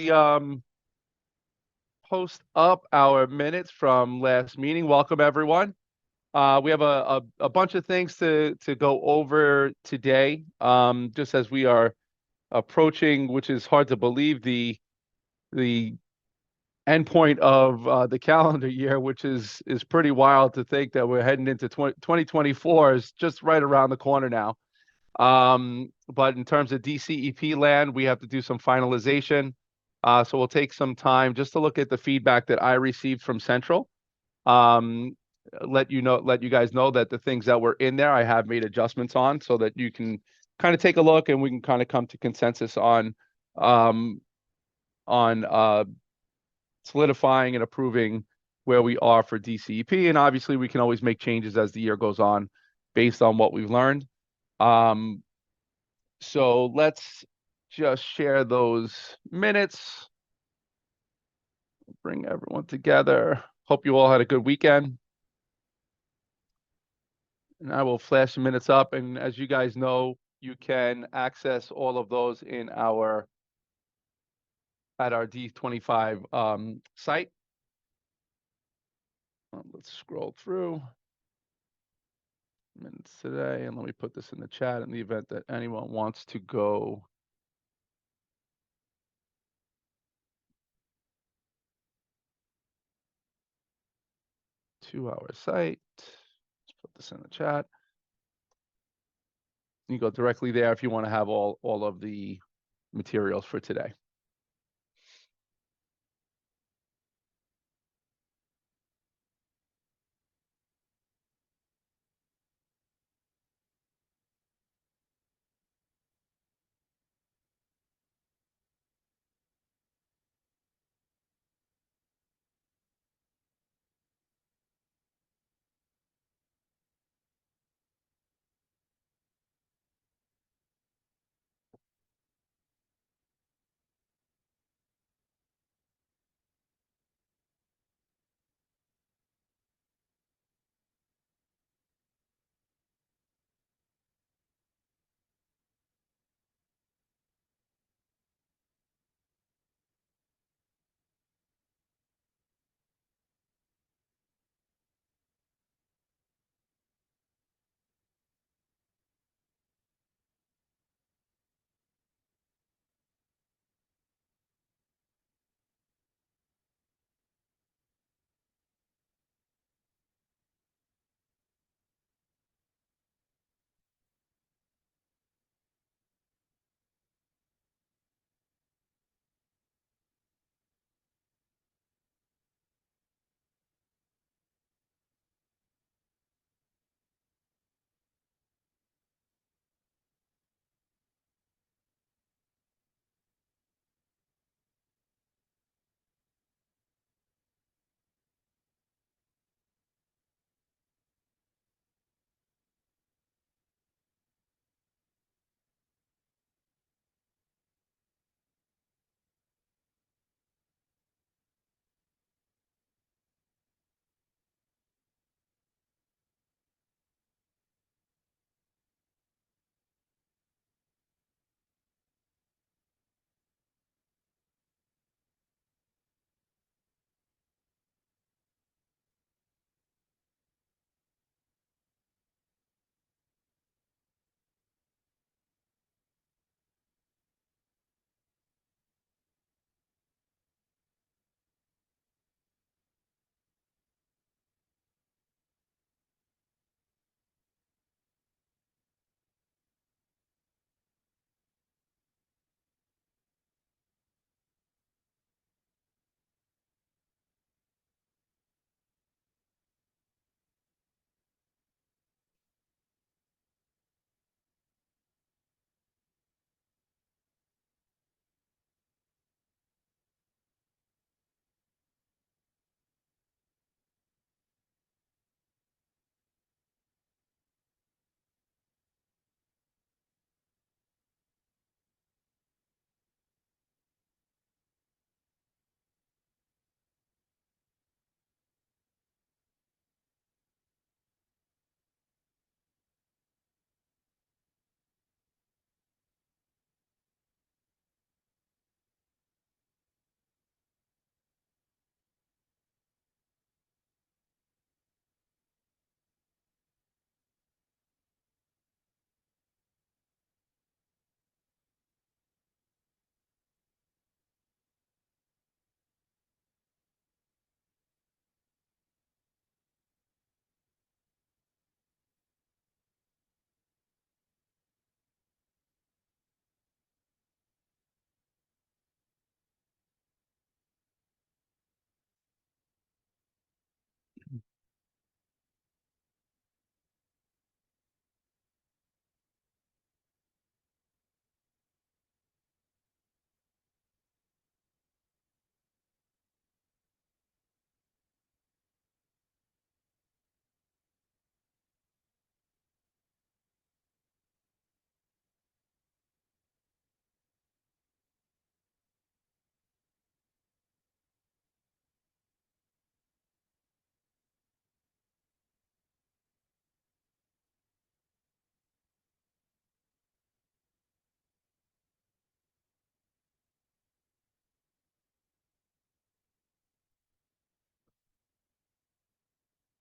we post up our minutes from last meeting. Welcome everyone. We have a bunch of things to go over today. Just as we are approaching, which is hard to believe, the end point of the calendar year, which is pretty wild to think that we're heading into 2024 is just right around the corner now. But in terms of DCEP land, we have to do some finalization. So we'll take some time just to look at the feedback that I received from Central. Um, let you guys know that the things that were in there, I have made adjustments on so that you can kind of take a look and we can kind of come to consensus um, on solidifying and approving where we are for DCEP. And obviously, we can always make changes as the year goes on based on what we've learned. Um, so let's just share those minutes, bring everyone together. Hope you all had a good weekend. And I will flash the minutes up. And as you guys know, you can access all of those in at our D25 site. Let's scroll through minutes today, and let me put this in the chat in the event that anyone wants to go to our site. Let's put this in the chat. You go directly there if you want to have all of the materials for today.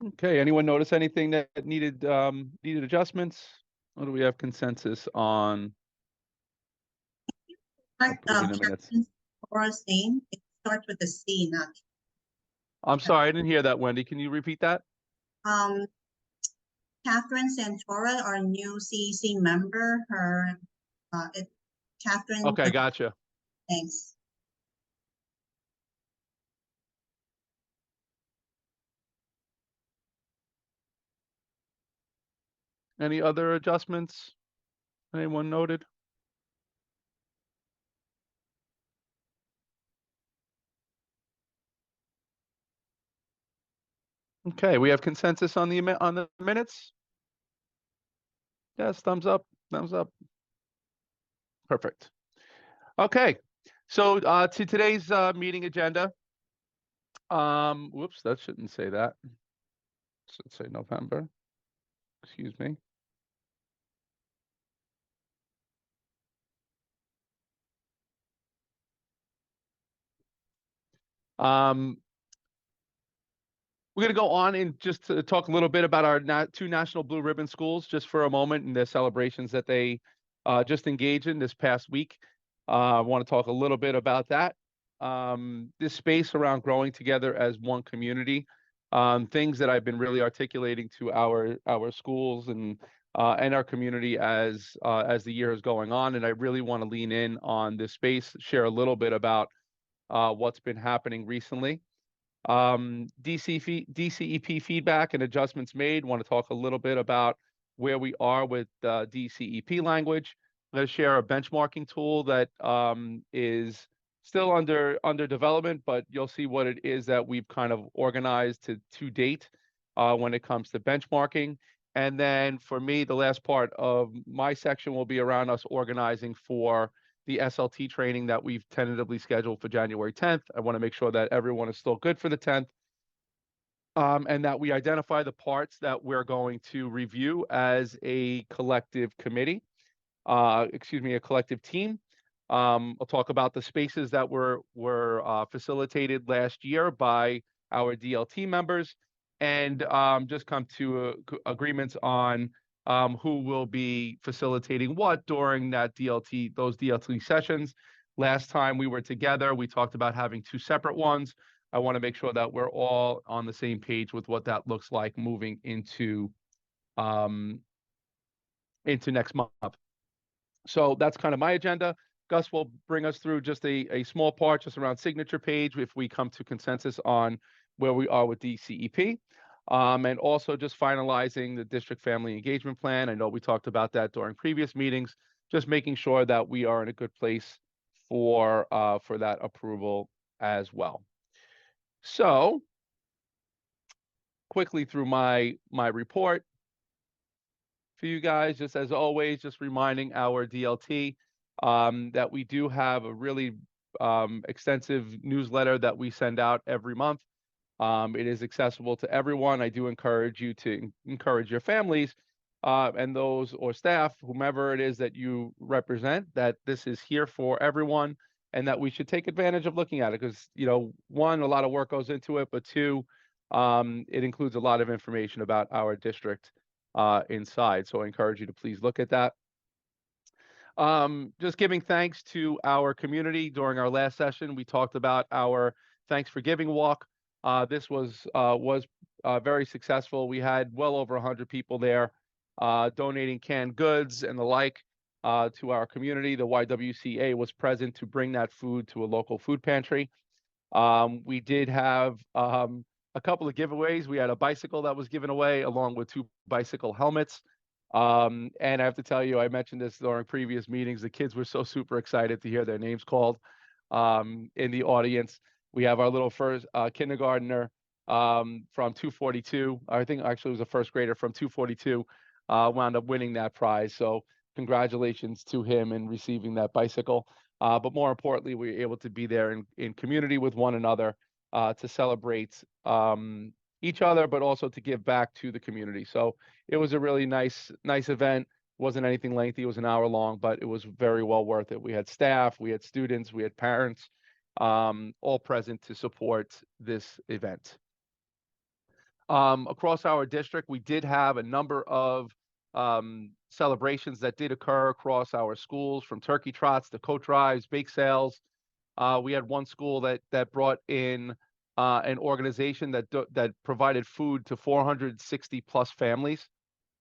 Okay, anyone notice anything that needed adjustments? Or do we have consensus on approving the minutes? Captain's Laura's name, it starts with a C, not I'm sorry, I didn't hear that, Wendy. Can you repeat that? um Catherine Santora, our new CEC member. Her it Catherine. Okay, gotcha. Thanks. Any other adjustments? Anyone noted? Okay, we have consensus on the minutes. Yes, thumbs up, thumbs up. Perfect. Okay, so to today's meeting agenda. Whoops, that shouldn't say that. It should say November. Excuse me. Um, We're going to go on and just to talk a little bit about our two National Blue Ribbon schools just for a moment and the celebrations that they just engaged in this past week. I want to talk a little bit about that. This space around growing together as one community, things that I've been really articulating to our schools and our community as the year is going on. And I really want to lean in on this space, share a little bit about what's been happening recently. DCEP feedback and adjustments made. Want to talk a little bit about where we are with DCEP language. I'm going to share a benchmarking tool that is still under development, but you'll see what it is that we've kind of organized to date when it comes to benchmarking. And then for me, the last part of my section will be around us organizing for the SLT training that we've tentatively scheduled for January 10th. I want to make sure that everyone is still good for the 10th, and that we identify the parts that we're going to review as a collective committee, a collective team. I'll talk about the spaces that were facilitated last year by our DLT members, and just come to agreements on who will be facilitating what during those DLT sessions. Last time we were together, we talked about having two separate ones. I want to make sure that we're all on the same page with what that looks like moving into next month. So that's kind of my agenda. Gus will bring us through just a small part, just around signature page, if we come to consensus on where we are with DCEP. And also just finalizing the district family engagement plan. I know we talked about that during previous meetings, just making sure that we are in a good place for that approval as well. So quickly through my report for you guys, just as always, just reminding our DLT that we do have a really extensive newsletter that we send out every month. It is accessible to everyone. I do encourage you to encourage your families and those or staff, whomever it is that you represent, that this is here for everyone and that we should take advantage of looking at it because, one, a lot of work goes into it, but two, it includes a lot of information about our district inside. So I encourage you to please look at that. Just giving thanks to our community. During our last session, we talked about our Thanks for Giving walk. This was very successful. We had well over 100 people there donating canned goods and the like to our community. The YWCA was present to bring that food to a local food pantry. We did have a couple of giveaways. We had a bicycle that was given away along with two bicycle helmets. And I have to tell you, I mentioned this during previous meetings. The kids were so super excited to hear their names called in the audience. We have our little first kindergartner from 242. I think actually it was a first grader from 242 wound up winning that prize. So congratulations to him in receiving that bicycle. But more importantly, we were able to be there in community with one another to celebrate each other, but also to give back to the community. So it was a really nice event. It wasn't anything lengthy. It was an hour long, but it was very well worth it. We had staff, we had students, we had parents, all present to support this event. Across our district, we did have a number of celebrations that did occur across our schools, from turkey trots to coat drives, bake sales. We had one school that brought in an organization that provided food to 460 plus families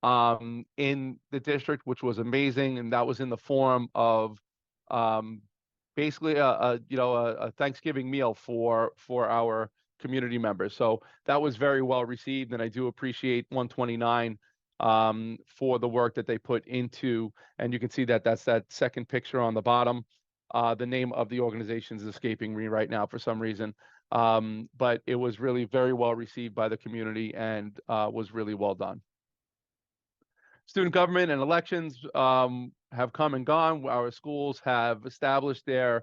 in the district, which was amazing, and that was in the form of um, basically a Thanksgiving meal for our community members. So that was very well received, and I do appreciate 129 for the work that they put into. And you can see that that's that second picture on the bottom. The name of the organization is escaping me right now for some reason. But it was really very well received by the community and was really well done. Student government and elections have come and gone. Our schools have established their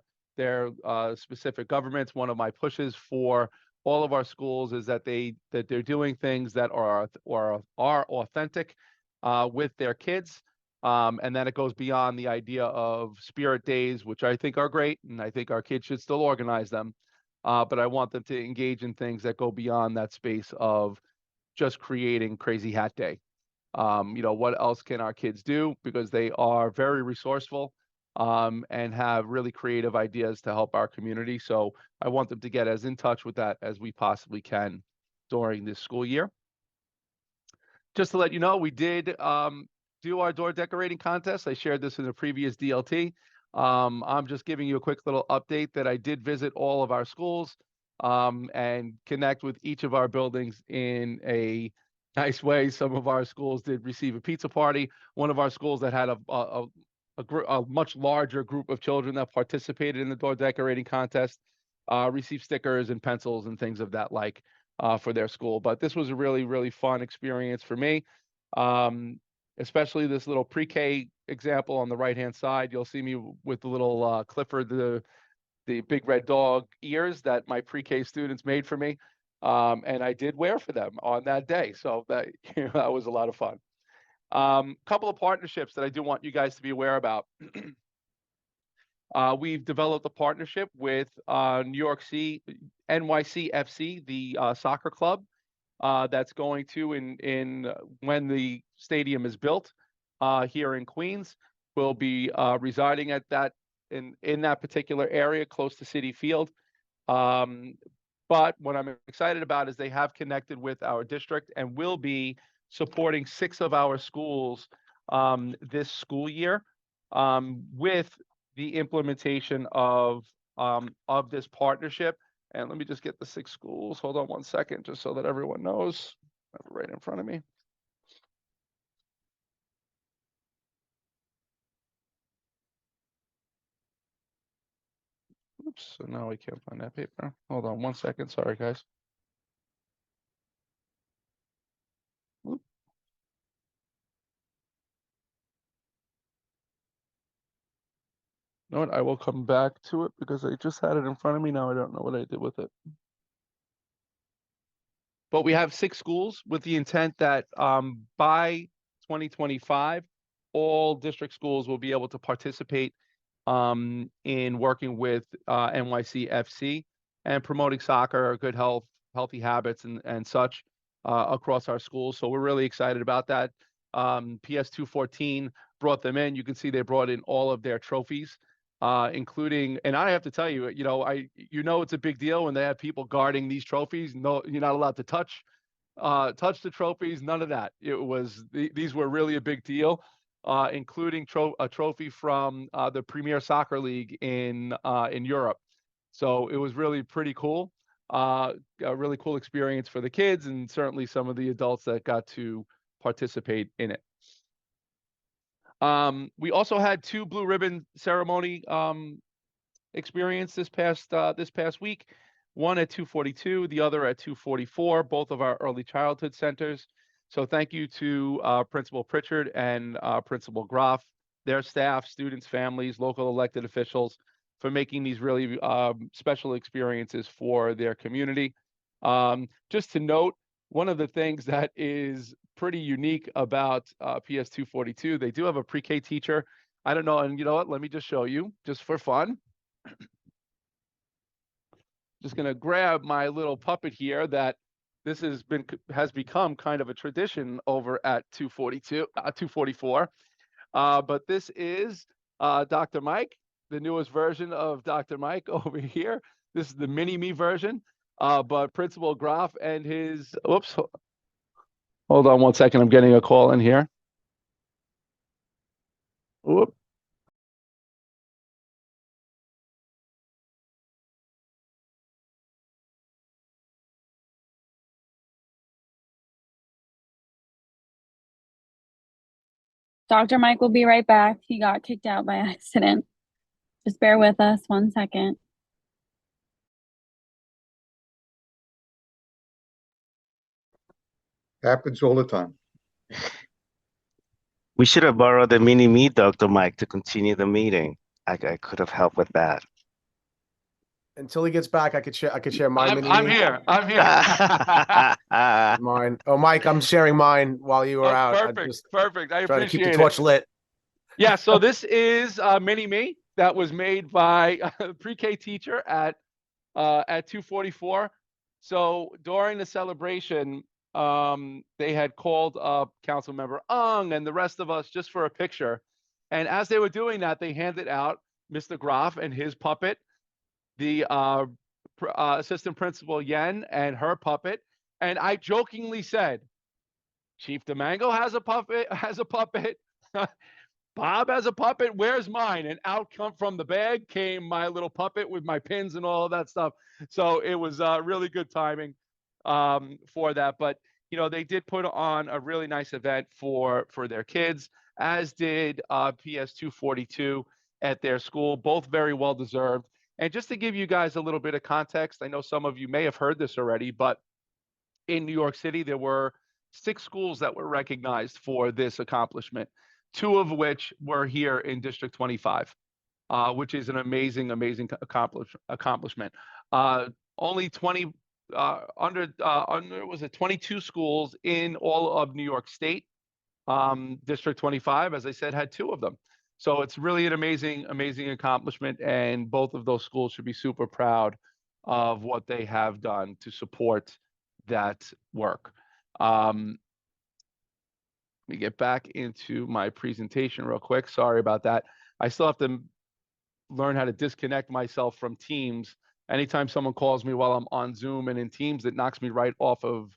specific governments. One of my pushes for all of our schools is that they're doing things that are authentic with their kids, and then it goes beyond the idea of spirit days, which I think are great, and I think our kids should still organize them. But I want them to engage in things that go beyond that space of just creating Crazy Hat Day. What else can our kids do? Because they are very resourceful and have really creative ideas to help our community. So I want them to get as in touch with that as we possibly can during this school year. Just to let you know, we did do our door decorating contest. I shared this in a previous DLT. I'm just giving you a quick little update that I did visit all of our schools and connect with each of our buildings in a nice way. Some of our schools did receive a pizza party. One of our schools that had a much larger group of children that participated in the door decorating contest received stickers and pencils and things of that like for their school. But this was a really, really fun experience for me. Especially this little pre-K example on the right-hand side. You'll see me with the little Clifford, the big red dog ears that my pre-K students made for me. And I did wear for them on that day. So that, that was a lot of fun. Couple of partnerships that I do want you guys to be aware about. We've developed a partnership with New York City, NYCFC, the soccer club that's going to in when the stadium is built here in Queens. Will be residing at that in that particular area close to Citi Field. But what I'm excited about is they have connected with our district and will be supporting 6 of our schools this school year with the implementation of this partnership. And let me just get the 6 schools. Hold on one second, just so that everyone knows. I have it right in front of me. Oops, so now I can't find that paper. Hold on one second. Sorry, guys. Oop. You know what? I will come back to it because I just had it in front of me. Now I don't know what I did with it. But we have 6 schools with the intent that by 2025, all district schools will be able to participate in working with NYCFC and promoting soccer, good health, healthy habits, and such across our schools. So we're really excited about that. PS214 brought them in. You can see they brought in all of their trophies, including, and I have to tell you, it's a big deal when they have people guarding these trophies. No, you're not allowed to touch the trophies. None of that. These were really a big deal, including a trophy from the Premier Soccer League in Europe. So it was really pretty cool. A really cool experience for the kids and certainly some of the adults that got to participate in it. We also had 2 blue ribbon ceremony experience this past week. One at 242, the other at 244, both of our early childhood centers. So thank you to Principal Pritchard and Principal Groff, their staff, students, families, local elected officials for making these really special experiences for their community. Just to note, one of the things that is pretty unique about PS242, they do have a pre-K teacher. I don't know, and you know what? Let me just show you, just for fun. Just going to grab my little puppet here that this has become kind of a tradition over at 244. But this is Dr. Mike, the newest version of Dr. Mike over here. This is the mini-me version. But Principal Graf and his, oops, hold on one second. I'm getting a call in here. Whoop. Dr. Mike will be right back. He got kicked out by accident. Just bear with us 1 second. Happens all the time. We should have borrowed the mini-me, Dr. Mike, to continue the meeting. I could have helped with that. Until he gets back, I could share my mini-me. I'm here. I'm here. Mine. Oh, Mike, I'm sharing mine while you were out. Perfect. I trying to appreciate keep the torch lit. Yeah, so this is mini-me that was made by a pre-K teacher at 244. So during the celebration, they had called up Council Member Ung and the rest of us just for a picture. And as they were doing that, they handed out Mr. Graf and his puppet, the assistant principal Yen and her puppet. And I jokingly said, Chief DeMango has a puppet. Bob has a puppet. Where's mine? And out from the bag came my little puppet with my pins and all of that stuff. So it was really good timing for that. But they did put on a really nice event for their kids, as did PS 242 at their school. Both very well deserved. And just to give you guys a little bit of context, I know some of you may have heard this already, but in New York City, there were 6 schools that were recognized for this accomplishment, 2 of which were here in District 25, which is an amazing accomplishment. Only 20 under was it 22 schools in all of New York State. District 25, as I said, had 2 of them. So it's really an amazing accomplishment, and both of those schools should be super proud of what they have done to support that work. Let me get back into my presentation real quick. Sorry about that. I still have to learn how to disconnect myself from Teams. Anytime someone calls me while I'm on Zoom and in Teams, it knocks me right off of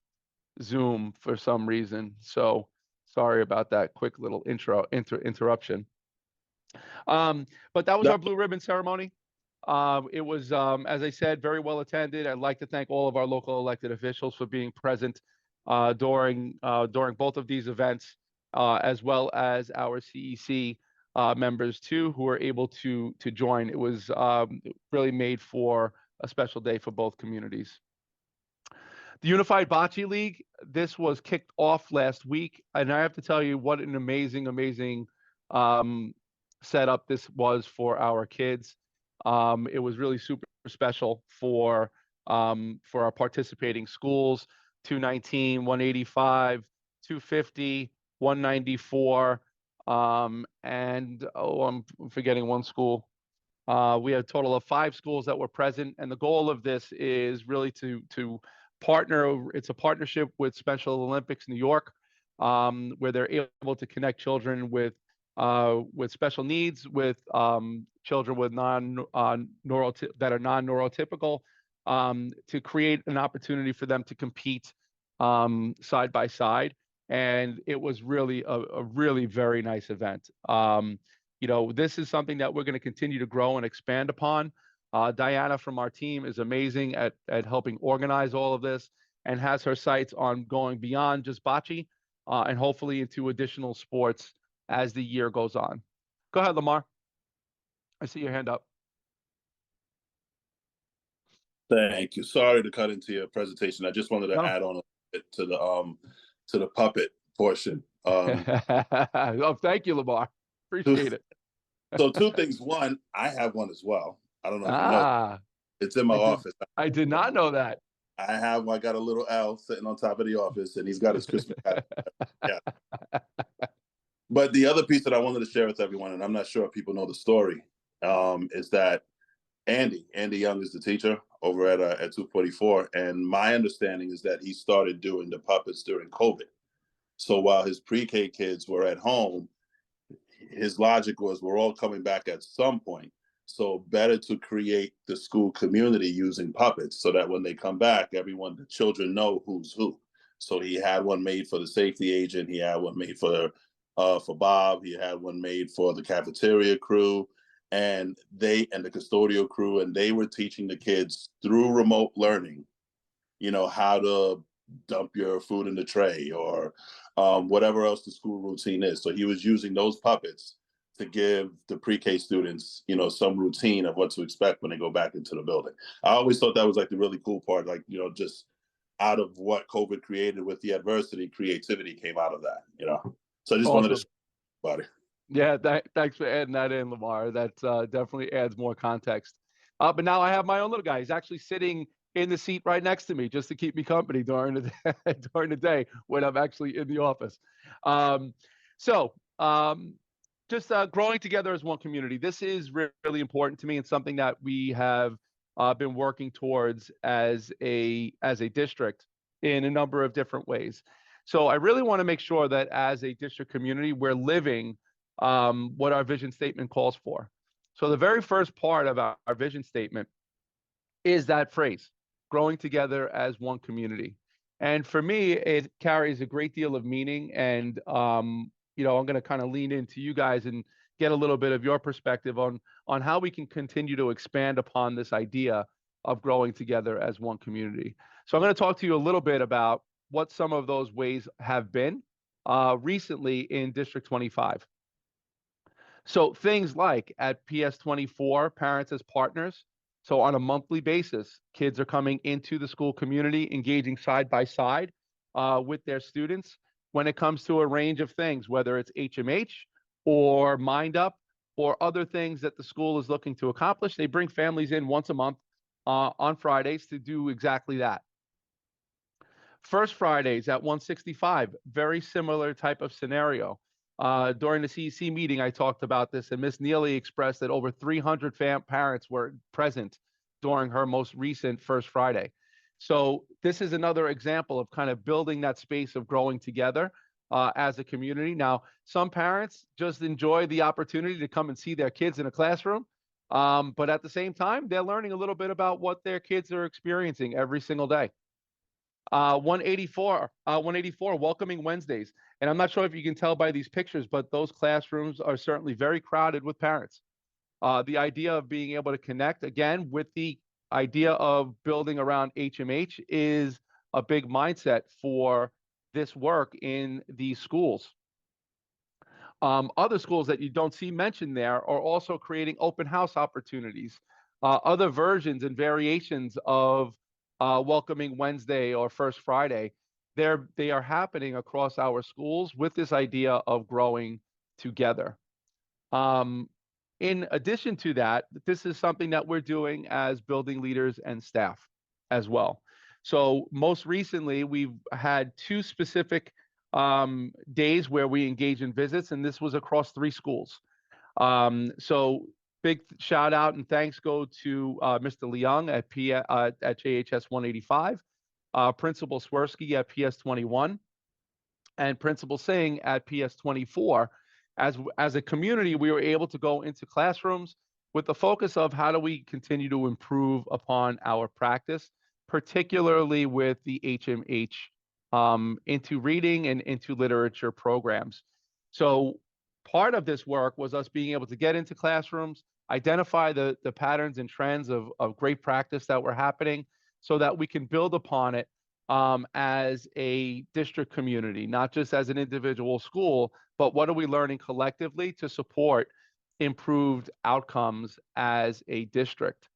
Zoom for some reason. So sorry about that quick little interruption. But that was our blue ribbon ceremony. It was, as I said, very well attended. I'd like to thank all of our local elected officials for being present during both of these events, as well as our CEC members too, who were able to join. It was really made for a special day for both communities. The Unified Bocce League, this was kicked off last week, and I have to tell you what an amazing setup this was for our kids. It was really super special for our participating schools: 219, 185, 250, 194, and I'm forgetting one school. We had a total of 5 schools that were present, and the goal of this is really to partner. It's a partnership with Special Olympics New York, where they're able to connect children with special needs, with children with that are non-neurotypical, to create an opportunity for them to compete side by side. And it was really a really very nice event. This is something that we're going to continue to grow and expand upon. Diana from our team is amazing at helping organize all of this, and has her sights on going beyond just bocce, and hopefully into additional sports as the year goes on. Go ahead, Lamar. I see your hand up. Thank you. Sorry to cut into your presentation. I just wanted to add on a bit to the puppet portion. Oh, thank you, Lamar. Appreciate it. So 2 things. One, I have one as well. I don't know if you know. It's in my office. I did not know that. I got a little L sitting on top of the office, and he's got his Christmas hat. Yeah. But the other piece that I wanted to share with everyone, and I'm not sure if people know the story, is that Andy Young is the teacher. over at 244. And my understanding is that he started doing the puppets during COVID. So while his pre-K kids were at home, his logic was we're all coming back at some point. So better to create the school community using puppets so that when they come back, the children know who's who. So he had one made for the safety agent. He had one made for Bob. He had one made for the cafeteria crew and the custodial crew. And they were teaching the kids through remote learning, how to dump your food in the tray or whatever else the school routine is. So he was using those puppets to give the pre-K students, some routine of what to expect when they go back into the building. I always thought that was like the really cool part, like, just out of what COVID created with the adversity, creativity came out of that, So I just wanted to show everybody. Yeah, thanks for adding that in, Lamar. That definitely adds more context. But now I have my own little guy. He's actually sitting in the seat right next to me just to keep me company during the day when I'm actually in the office. Just growing together as one community. This is really important to me and something that we have been working towards as a district in a number of different ways. So I really want to make sure that as a district community, we're living what our vision statement calls for. So the very first part of our vision statement is that phrase, growing together as one community. And for me, it carries a great deal of meaning. And, I'm going to kind of lean into you guys and get a little bit of your perspective on how we can continue to expand upon this idea of growing together as one community. So I'm going to talk to you a little bit about what some of those ways have been recently in District 25. So things like at PS 24, parents as partners. So on a monthly basis, kids are coming into the school community, engaging side by side with their students when it comes to a range of things, whether it's HMH or Mind Up or other things that the school is looking to accomplish. They bring families in once a month on Fridays to do exactly that. First Fridays at 165, very similar type of scenario. During the CEC meeting, I talked about this, and Ms. Neely expressed that over 300 parents were present during her most recent First Friday. So this is another example of kind of building that space of growing together as a community. Now, some parents just enjoy the opportunity to come and see their kids in a classroom, but at the same time, they're learning a little bit about what their kids are experiencing every single day. 184, Welcoming Wednesdays. And I'm not sure if you can tell by these pictures, but those classrooms are certainly very crowded with parents. The idea of being able to connect, again, with the idea of building around HMH is a big mindset for this work in these schools. Other schools that you don't see mentioned there are also creating open house opportunities, other versions and variations of Welcoming Wednesday or First Friday. They are happening across our schools with this idea of growing together. In addition to that, this is something that we're doing as building leaders and staff as well. So most recently, we've had 2 specific days where we engage in visits, and this was across 3 schools. So big shout out and thanks go to Mr. Leung at JHS 185, Principal Swirsky at PS 21, and Principal Singh at PS 24. As a community, we were able to go into classrooms with the focus of how do we continue to improve upon our practice, particularly with the HMH into reading and into literature programs. So part of this work was us being able to get into classrooms, identify the patterns and trends of great practice that were happening so that we can build upon it as a district community, not just as an individual school, but what are we learning collectively to support improved outcomes as a district.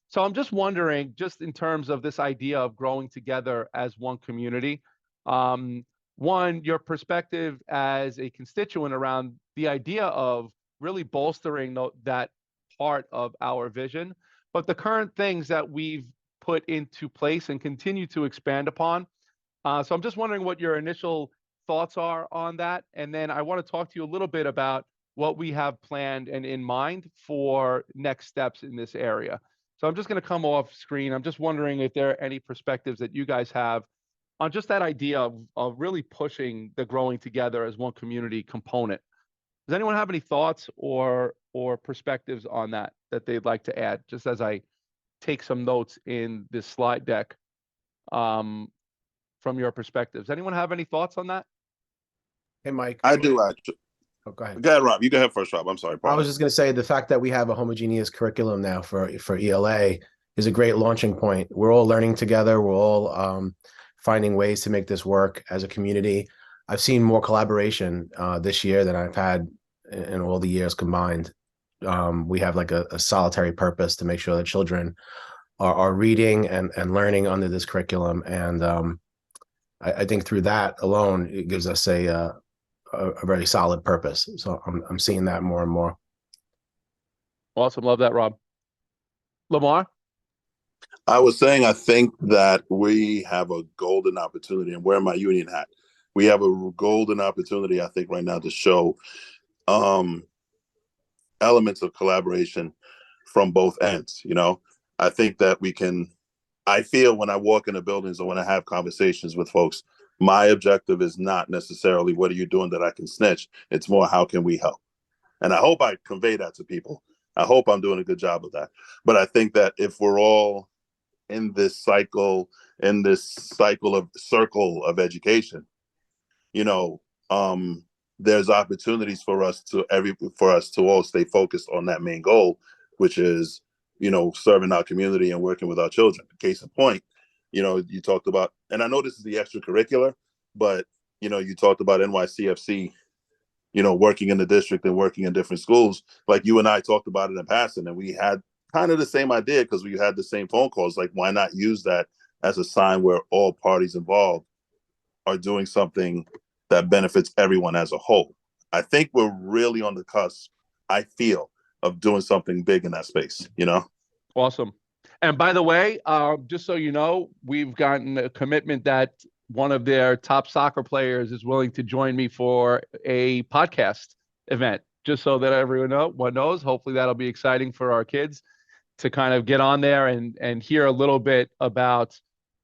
So I'm just wondering, just in terms of this idea of growing together as one community, one, your perspective as a constituent around the idea of really bolstering that part of our vision, but the current things that we've put into place and continue to expand upon. So I'm just wondering what your initial thoughts are on that. And then I want to talk to you a little bit about what we have planned and in mind for next steps in this area. So I'm just going to come off screen. I'm just wondering if there are any perspectives that you guys have on just that idea of really pushing the growing together as one community component. Does anyone have any thoughts or perspectives on that they'd like to add, just as I take some notes in this slide deck from your perspectives? Anyone have any thoughts on that? Hey, Mike. I do actually. Oh, go ahead. Go ahead, Rob. You go ahead first, Rob. I'm sorry. I Pardon. was just going to say the fact that we have a homogeneous curriculum now for ELA is a great launching point. We're all learning together. We're all finding ways to make this work as a community. I've seen more collaboration this year than I've had in all the years combined. We have like a solitary purpose to make sure that children are reading and learning under this curriculum. And I think through that alone, it gives us a very solid purpose. So I'm seeing that more and more. Awesome. Love that, Rob. Lamar? I was saying, I think that we have a golden opportunity, and wear my union hat. We have a golden opportunity, I think, right now to show elements of collaboration from both ends. You know, I think that we can, I feel when I walk into buildings or when I have conversations with folks, my objective is not necessarily what are you doing that I can snitch. It's more how can we help? And I hope I convey that to people. I hope I'm doing a good job of that. But I think that if we're all in this cycle of circle of education, you know, there's opportunities for us to all stay focused on that main goal, which is, you know, serving our community and working with our children. Case in point, you know, you talked about, and I know this is the extracurricular, but you know, you talked about NYCFC, you know, working in the district and working in different schools. Like you and I talked about it in passing, and we had kind of the same idea because we had the same phone calls. Like, why not use that as a sign where all parties involved are doing something that benefits everyone as a whole? I think we're really on the cusp, I feel, of doing something big in that space, you know? Awesome. And by the way, just so you know, we've gotten a commitment that one of their top soccer players is willing to join me for a podcast event, just so that everyone knows. Hopefully that'll be exciting for our kids to kind of get on there and hear a little bit about,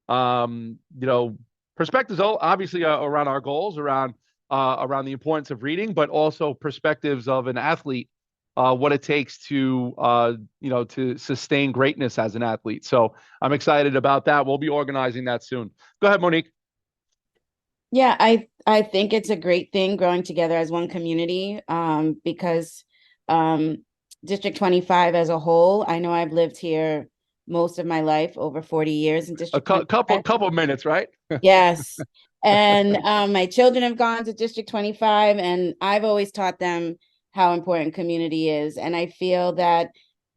you know, perspectives, obviously around our goals, around the importance of reading, but also perspectives of an athlete, what it takes to, you know, to sustain greatness as an athlete. So I'm excited about that. We'll be organizing that soon. Go ahead, Monique. Yeah, I think it's a great thing growing together as one community, because District 25 as a whole, I know I've lived here most of my life, over 40 years in District 25. Couple minutes, right? Yes. And my children have gone to District 25, and I've always taught them how important community is. And I feel that,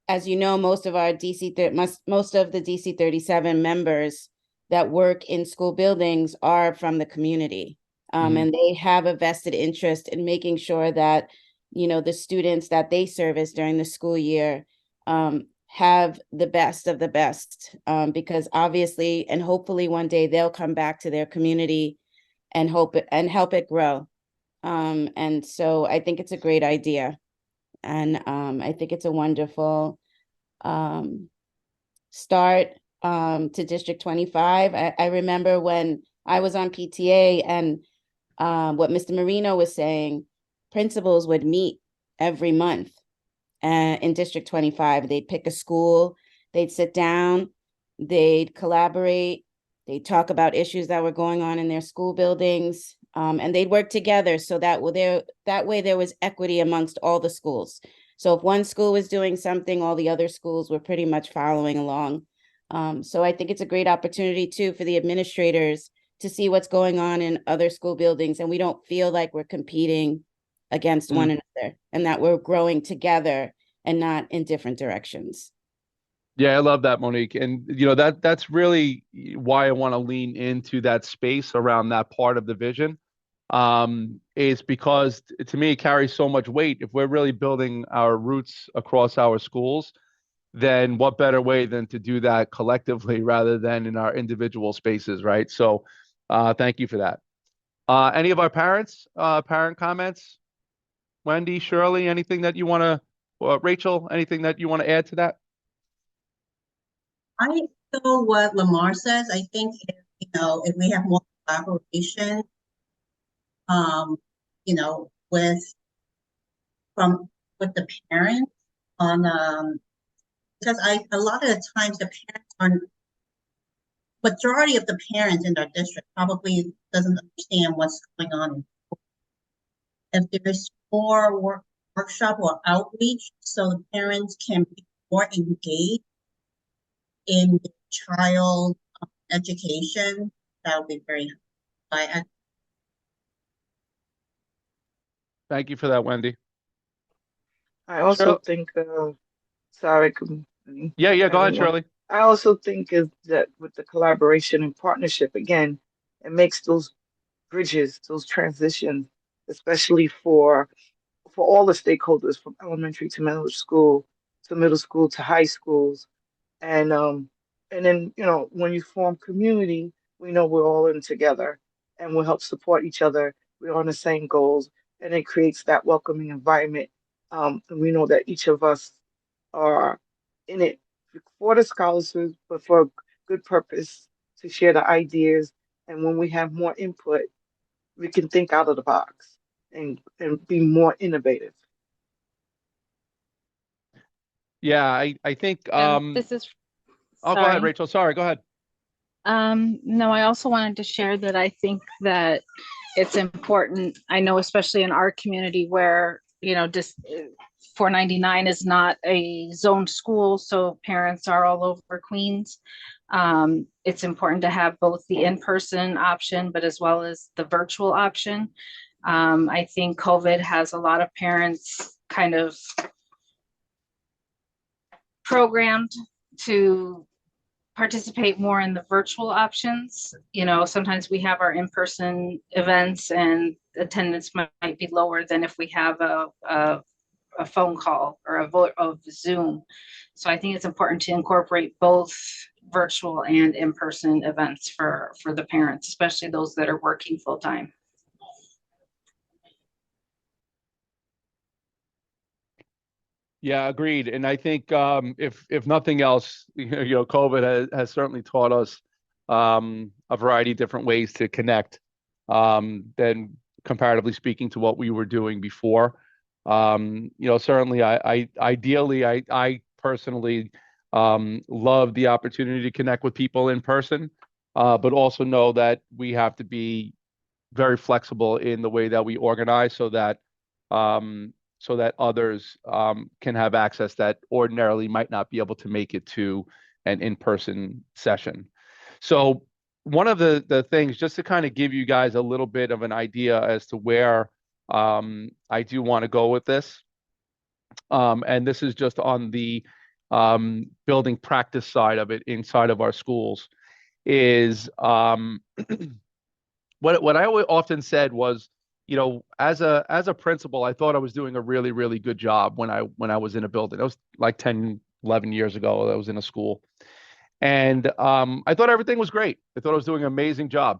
as you know, most of the DC 37 members that work in school buildings are from the community. And they have a vested interest in making sure that, you know, the students that they service during the school year have the best of the best, because obviously and hopefully one day they'll come back to their community and help it grow. And so I think it's a great idea. And I think it's a wonderful start to District 25. I remember when I was on PTA and what Mr. Marino was saying, principals would meet every month in District 25. They'd pick a school, they'd sit down, they'd collaborate, they'd talk about issues that were going on in their school buildings, and they'd work together so that way there was equity amongst all the schools. So if one school was doing something, all the other schools were pretty much following along. So I think it's a great opportunity too for the administrators to see what's going on in other school buildings, and we don't feel like we're competing against one another, and that we're growing together and not in different directions. Yeah, I love that, Monique. And you know, that's really why I want to lean into that space around that part of the vision. Is because to me it carries so much weight. If we're really building our roots across our schools, then what better way than to do that collectively rather than in our individual spaces, right? So thank you for that. Any of our parent comments? Wendy, Shirley, anything that you want to, Rachel, anything that you want to add to that? I know what Lamar says. I think if we have more collaboration, you know, with the parents on because a lot of the times the parents are majority of the parents in our district probably doesn't understand what's going on. If there's more workshop or outreach, so the parents can be more engaged in the child education, that would be very helpful. Thank you for that, Wendy. I also Shirley? think, sorry, Yeah, go ahead, everyone. Shirley. I also think is that with the collaboration and partnership, again, it makes those bridges, those transitions, especially for all the stakeholders from elementary to middle school to high schools. And then, when you form community, we know we're all in together and we'll help support each other. We're on the same goals, and it creates that welcoming environment. And we know that each of us are in it for the scholarships, but for a good purpose to share the ideas. And when we have more input, we can think out of the box and be more innovative. Yeah, I think This is, oh, go ahead, sorry. Rachel. Sorry, go ahead. No, I also wanted to share that I think that it's important. I know, especially in our community where, just 499 is not a zoned school, so parents are all over Queens. It's important to have both the in-person option, but as well as the virtual option. I think COVID has a lot of parents kind of programmed to participate more in the virtual options. Sometimes we have our in-person events and attendance might be lower than if we have a phone call or a Zoom. So I think it's important to incorporate both virtual and in-person events for the parents, especially those that are working full-time. Yeah, agreed. And I think if nothing else, COVID has certainly taught us a variety of different ways to connect than comparatively speaking to what we were doing before. Certainly I personally love the opportunity to connect with people in person, but also know that we have to be very flexible in the way that we organize so that others can have access that ordinarily might not be able to make it to an in-person session. So one of the things, just to kind of give you guys a little bit of an idea as to where I do want to go with this, and this is just on the building practice side of it inside of our schools, is what I often said was, as a principal, I thought I was doing a really, really good job when I was in a building. That was like 10, 11 years ago. I was in a school. And I thought everything was great. I thought I was doing an amazing job,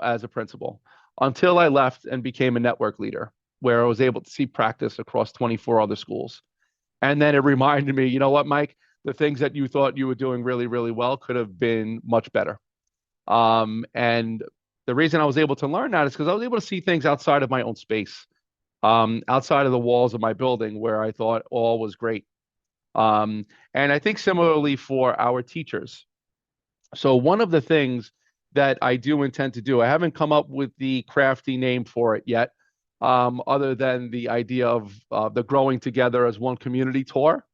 as a principal, until I left and became a network leader, where I was able to see practice across 24 other schools. And then it reminded me, you know what, Mike, the things that you thought you were doing really, really well could have been much better. And the reason I was able to learn that is because I was able to see things outside of my own space, outside of the walls of my building where I thought all was great. And I think similarly for our teachers. So one of the things that I do intend to do, I haven't come up with the crafty name for it yet, other than the idea of the Growing Together as One Community Tour.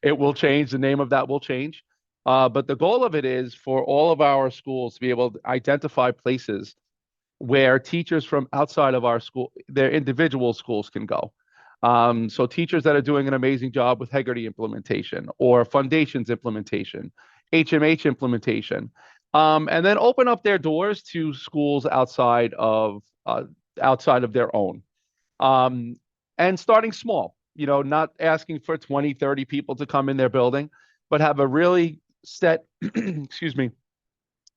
It will change. The name of that will change. But the goal of it is for all of our schools to be able to identify places where teachers from outside of our school, their individual schools, can go. So teachers that are doing an amazing job with Hegarty implementation or Foundations implementation, HMH implementation, and then open up their doors to schools outside of their own. And starting small, not asking for 20, 30 people to come in their building, but have a really set, excuse me,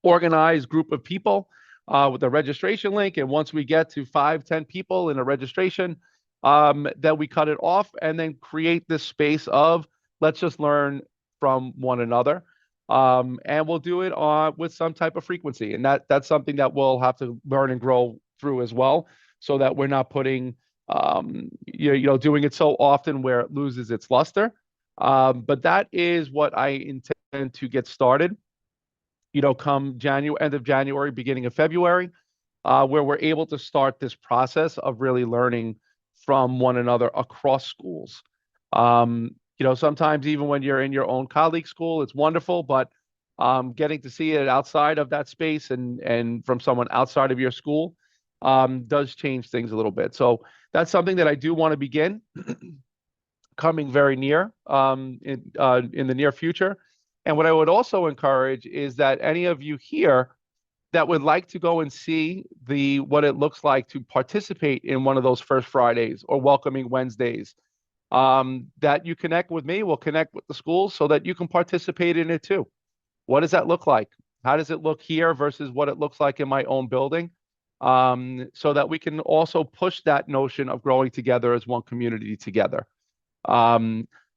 organized group of people with a registration link. And once we get to 5, 10 people in a registration, then we cut it off and then create this space of let's just learn from one another. And we'll do it with some type of frequency. And that's something that we'll have to learn and grow through as well, so that we're not putting, doing it so often where it loses its luster. But that is what I intend to get started, come end of January, beginning of February, where we're able to start this process of really learning from one another across schools. Sometimes even when you're in your own colleague school, it's wonderful, but getting to see it outside of that space and from someone outside of your school does change things a little bit. So that's something that I do want to begin coming very near in the near future. And what I would also encourage is that any of you here that would like to go and see what it looks like to participate in one of those First Fridays or Welcoming Wednesdays, that you connect with me, we'll connect with the schools so that you can participate in it too. What does that look like? How does it look here versus what it looks like in my own building? So that we can also push that notion of growing together as one community together.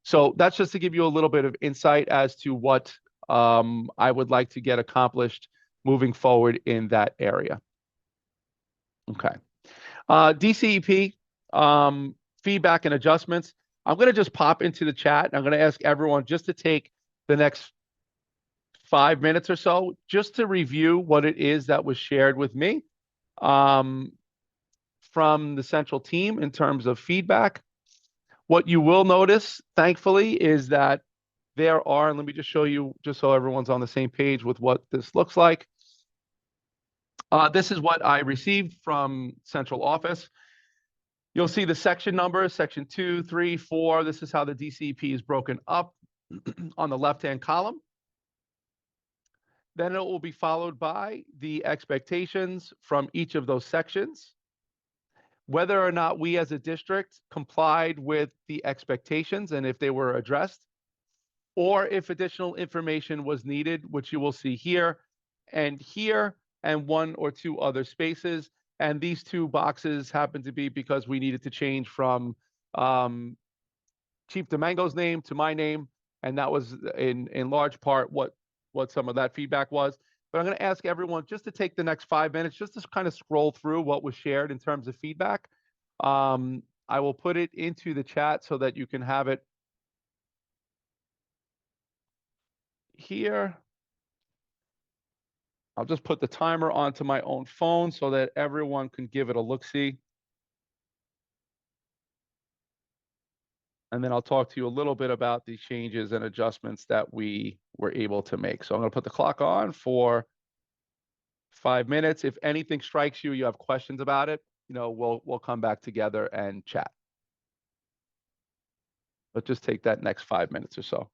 So that's just to give you a little bit of insight as to what I would like to get accomplished moving forward in that area. Okay. DCEP, feedback and adjustments. I'm going to just pop into the chat. I'm going to ask everyone just to take the next 5 minutes or so just to review what it is that was shared with me from the central team in terms of feedback. What you will notice, thankfully, is that there are, and let me just show you, just so everyone's on the same page with what this looks like. This is what I received from central office. You'll see the section numbers, section 2, 3, 4. This is how the DCP is broken up on the left-hand column. Then it will be followed by the expectations from each of those sections, whether or not we as a district complied with the expectations and if they were addressed, or if additional information was needed, which you will see here, and 1 or 2 other spaces. And these 2 boxes happen to be because we needed to change from Chief Domingo's name to my name. And that was in large part what some of that feedback was. But I'm going to ask everyone just to take the next 5 minutes, just to kind of scroll through what was shared in terms of feedback. I will put it into the chat so that you can have it here. I'll just put the timer onto my own phone so that everyone can give it a look-see. And then I'll talk to you a little bit about the changes and adjustments that we were able to make. So I'm going to put the clock on for 5 minutes. If anything strikes you, you have questions about it, we'll come back together and chat. But just take that next 5 minutes or so.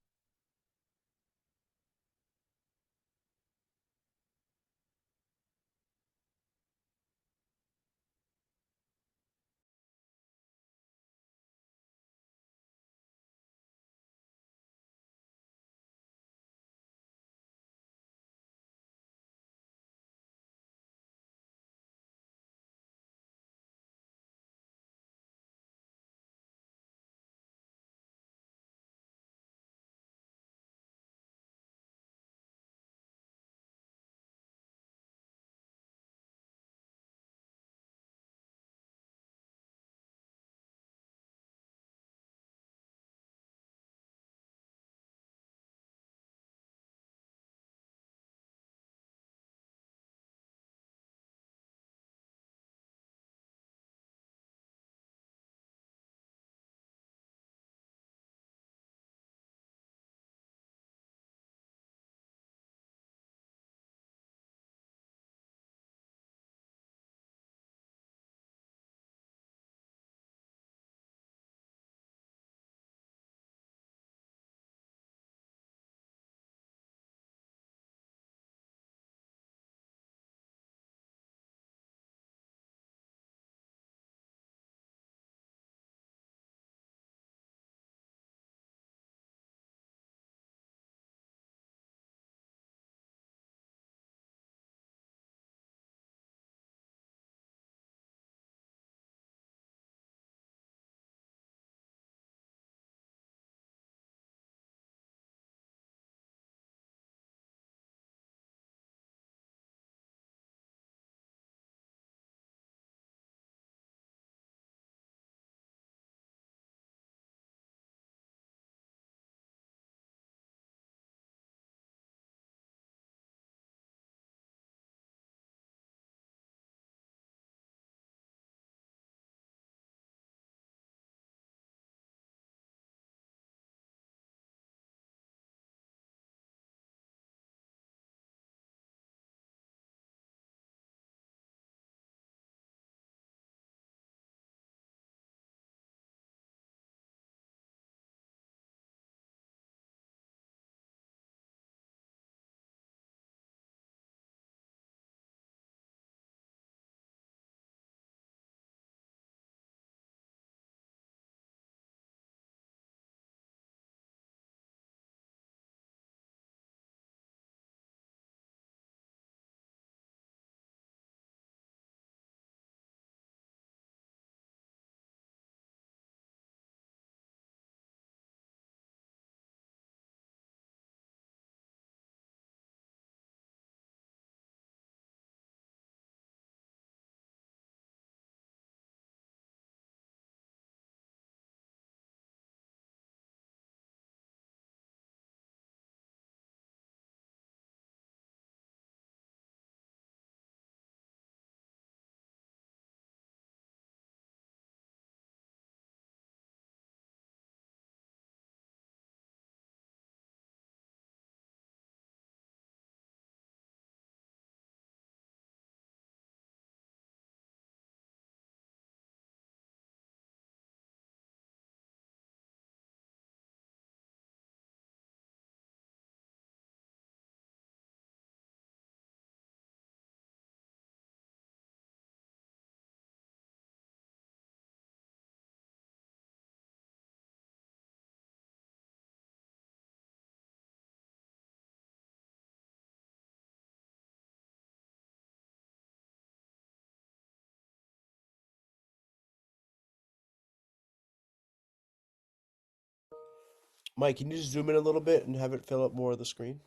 Mike, can you just zoom in a little bit and have it fill up more of the screen?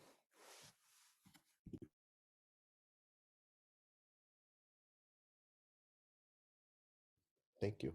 Thank you.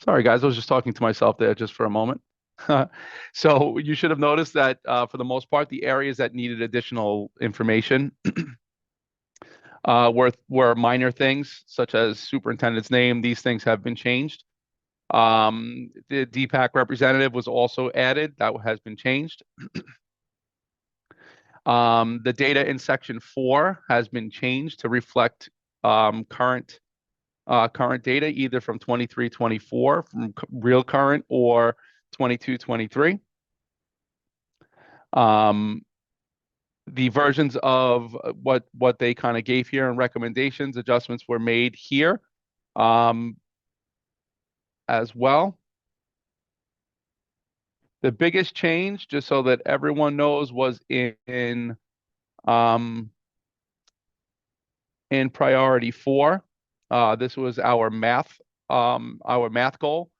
Sorry, guys, I was just talking to myself there just for a moment. So you should have noticed that for the most part, the areas that needed additional information were minor things such as superintendent's name. These things have been changed. The DPAC representative was also added. That has been changed. The data in section 4 has been changed to reflect current data, either from 23-24, from real current, or 22-23. The versions of what they kind of gave here and recommendations, adjustments were made here as well. The biggest change, just so that everyone knows, was in priority 4. This was our math goal.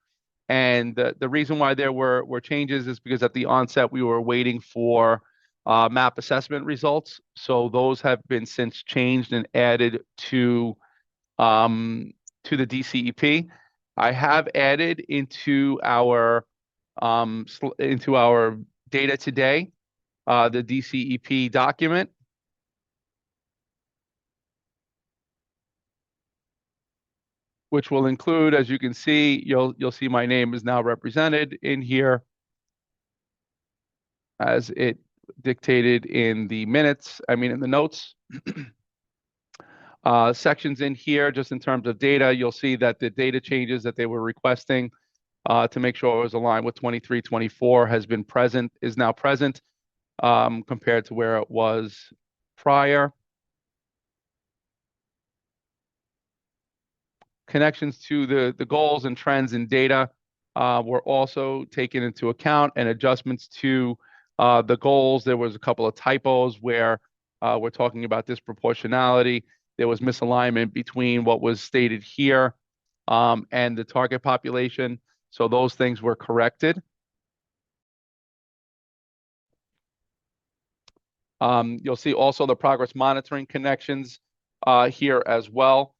And the reason why there were changes is because at the onset we were waiting for map assessment results. So those have been since changed and added to the DCEP. I have added into our data today the DCEP document. Which will include, as you can see, you'll see my name is now represented in here as it dictated in the minutes, in the notes. Sections in here, just in terms of data, you'll see that the data changes that they were requesting to make sure it was aligned with 23-24 is now present compared to where it was prior. Connections to the goals and trends in data were also taken into account, and adjustments to the goals. There was a couple of typos where we're talking about disproportionality. There was misalignment between what was stated here and the target population. So those things were corrected. You'll see also the progress monitoring connections here as well.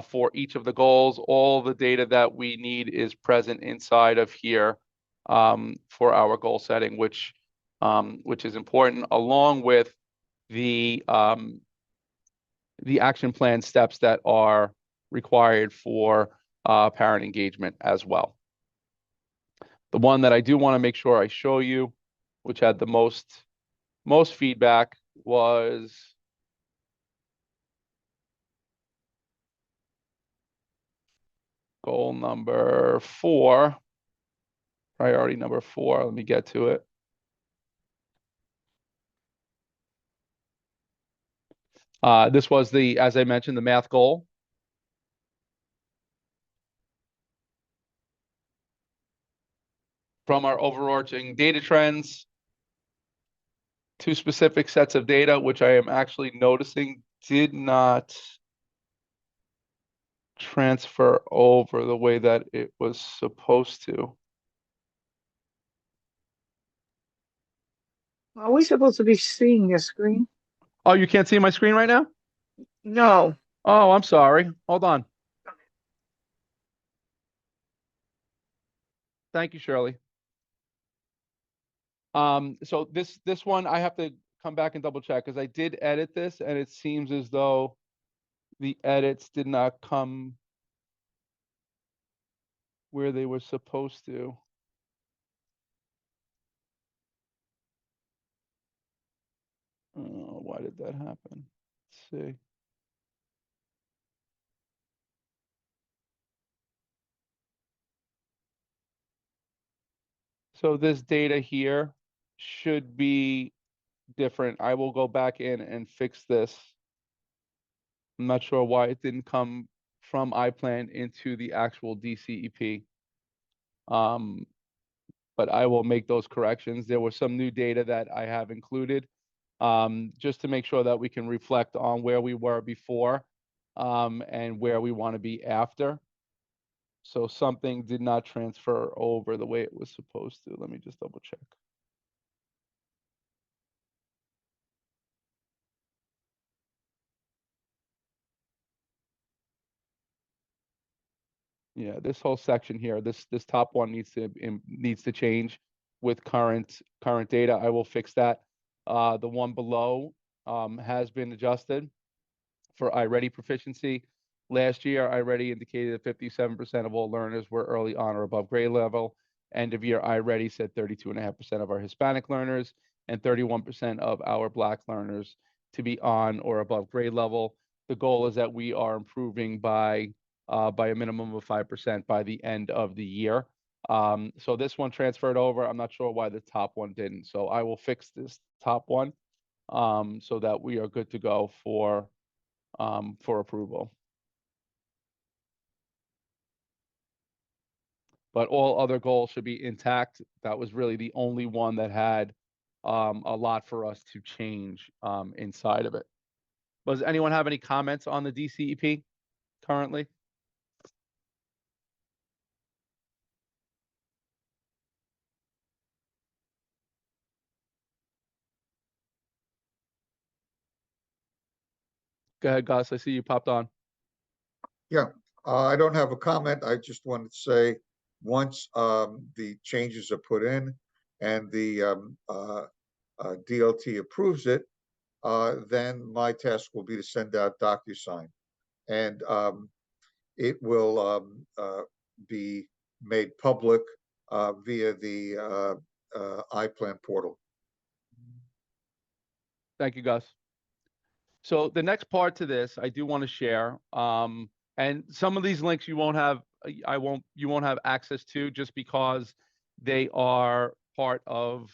For each of the goals, all the data that we need is present inside of here for our goal setting, which is important, along with the action plan steps that are required for parent engagement as well. The one that I do want to make sure I show you, which had the most feedback, was goal number 4, priority number 4. Let me get to it. This was as I mentioned, the math goal. From our overarching data trends to specific sets of data, which I am actually noticing did not transfer over the way that it was supposed to. Are we supposed to be seeing your screen? Oh, you can't see my screen right now? No. Oh, I'm sorry. Hold on. Thank you, Shirley. So this one I have to come back and double check because I did edit this and it seems as though the edits did not come where they were supposed to. Why did that happen? Let's see. So this data here should be different. I will go back in and fix this. I'm not sure why it didn't come from iPlan into the actual DCEP. But I will make those corrections. There was some new data that I have included, just to make sure that we can reflect on where we were before, and where we want to be after. So something did not transfer over the way it was supposed to. Let me just double check. Yeah, this whole section here, this top one needs to change with current data. I will fix that. The one below has been adjusted for iReady proficiency. Last year, iReady indicated that 57% of all learners were early on or above grade level. End of year, iReady said 32.5% of our Hispanic learners and 31% of our Black learners to be on or above grade level. The goal is that we are improving by a minimum of 5% by the end of the year. So this one transferred over. I'm not sure why the top one didn't. So I will fix this top one, so that we are good to go for approval. But all other goals should be intact. That was really the only one that had a lot for us to change inside of it. Does anyone have any comments on the DCEP currently? Go ahead, Gus. I see you popped on. Yeah, I don't have a comment. I just wanted to say, once the changes are put in and the DLT approves it, then my task will be to send out DocuSign, and it will be made public via the iPlan portal. Thank you, Gus. So the next part to this, I do want to share, and some of these links you won't have access to, just because they are part of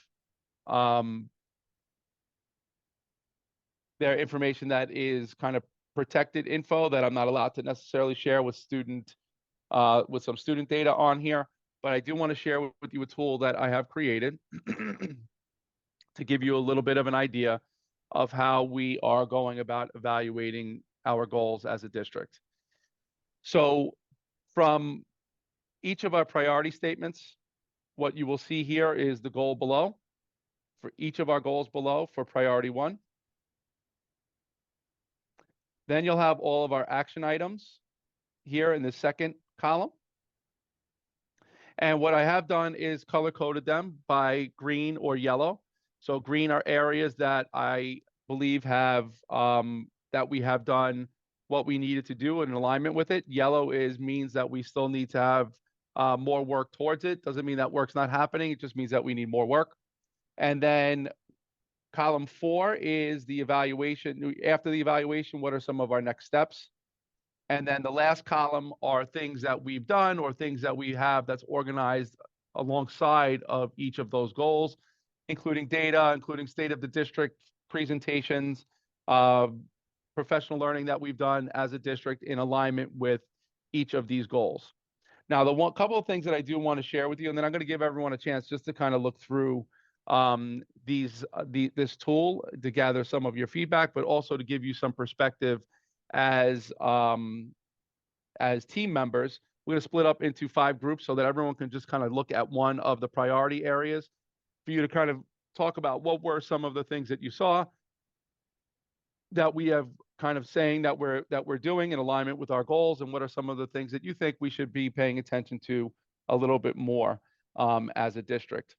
their information that is kind of protected info that I'm not allowed to necessarily share with with some student data on here. But I do want to share with you a tool that I have created to give you a little bit of an idea of how we are going about evaluating our goals as a district. So from each of our priority statements, what you will see here is the goal below. For each of our goals below, for priority 1. Then you'll have all of our action items here in the second column. And what I have done is color coded them by green or yellow. So green are areas that I believe have that we have done what we needed to do in alignment with it. Yellow means that we still need to have more work towards it. Doesn't mean that work's not happening. It just means that we need more work. And then column 4 is the evaluation. After the evaluation, what are some of our next steps? And then the last column are things that we've done or things that we have that's organized alongside of each of those goals, including data, including state of the district presentations, professional learning that we've done as a district in alignment with each of these goals. Now, couple of things that I do want to share with you, and then I'm going to give everyone a chance just to kind of look through this tool to gather some of your feedback, but also to give you some perspective as team members. We're going to split up into 5 groups so that everyone can just kind of look at one of the priority areas for you to kind of talk about what were some of the things that you saw that we have kind of saying that we're doing in alignment with our goals, and what are some of the things that you think we should be paying attention to a little bit more as a district.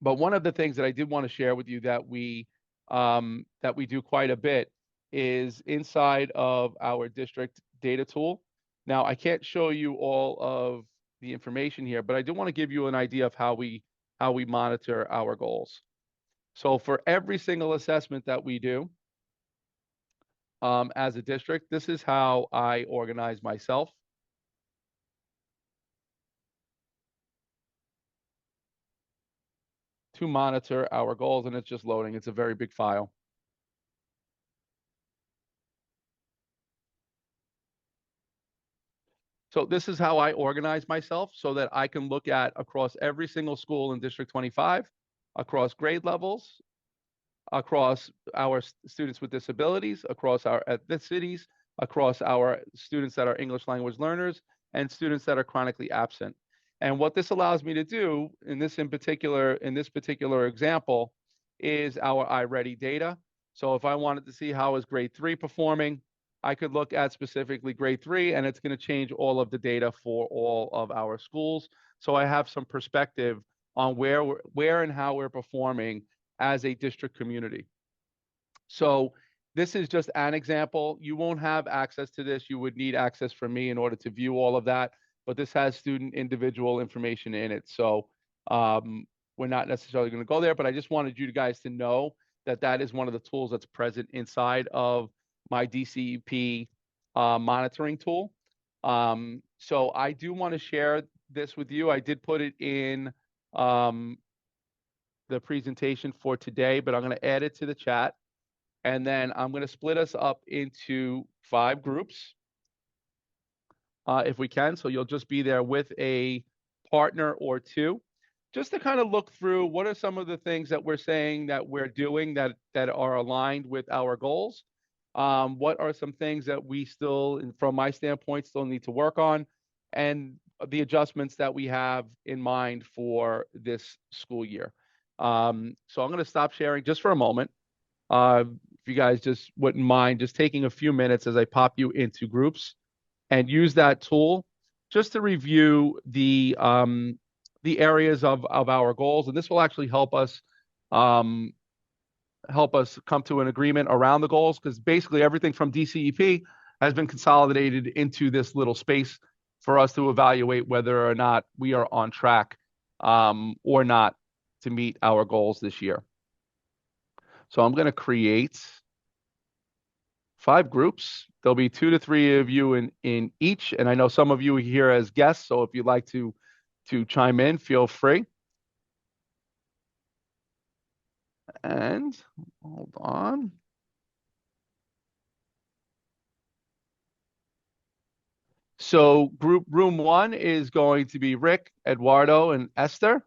But one of the things that I did want to share with you that we do quite a bit is inside of our district data tool. Now, I can't show you all of the information here, but I do want to give you an idea of how we monitor our goals. So for every single assessment that we do as a district, this is how I organize myself. to monitor our goals, and it's just loading. It's a very big file. So this is how I organize myself so that I can look at across every single school in District 25, across grade levels, across our students with disabilities, across our ethnicities, across our students that are English language learners, and students that are chronically absent. And what this allows me to do in this particular example is our iReady data. So if I wanted to see how is grade 3 performing, I could look at specifically grade 3, and it's going to change all of the data for all of our schools. So I have some perspective on where and how we're performing as a district community. So this is just an example. You won't have access to this. You would need access from me in order to view all of that, but this has student individual information in it. So we're not necessarily going to go there, but I just wanted you guys to know that that is one of the tools that's present inside of my DCEP monitoring tool. So I do want to share this with you. I did put it in the presentation for today, but I'm going to add it to the chat. And then I'm going to split us up into 5 groups if we can. So you'll just be there with a partner or 2, just to kind of look through what are some of the things that we're saying that we're doing that are aligned with our goals. What are some things that we still, from my standpoint, still need to work on, and the adjustments that we have in mind for this school year. So I'm going to stop sharing just for a moment. If you guys just wouldn't mind just taking a few minutes as I pop you into groups and use that tool just to review the areas of our goals. And this will actually help us come to an agreement around the goals, because basically everything from DCEP has been consolidated into this little space for us to evaluate whether or not we are on track or not to meet our goals this year. So I'm going to create 5 groups. There'll be 2 to 3 of you in each, and I know some of you are here as guests, so if you'd like to chime in, feel free. And hold on. So room 1 is going to be Rick, Eduardo, and Esther.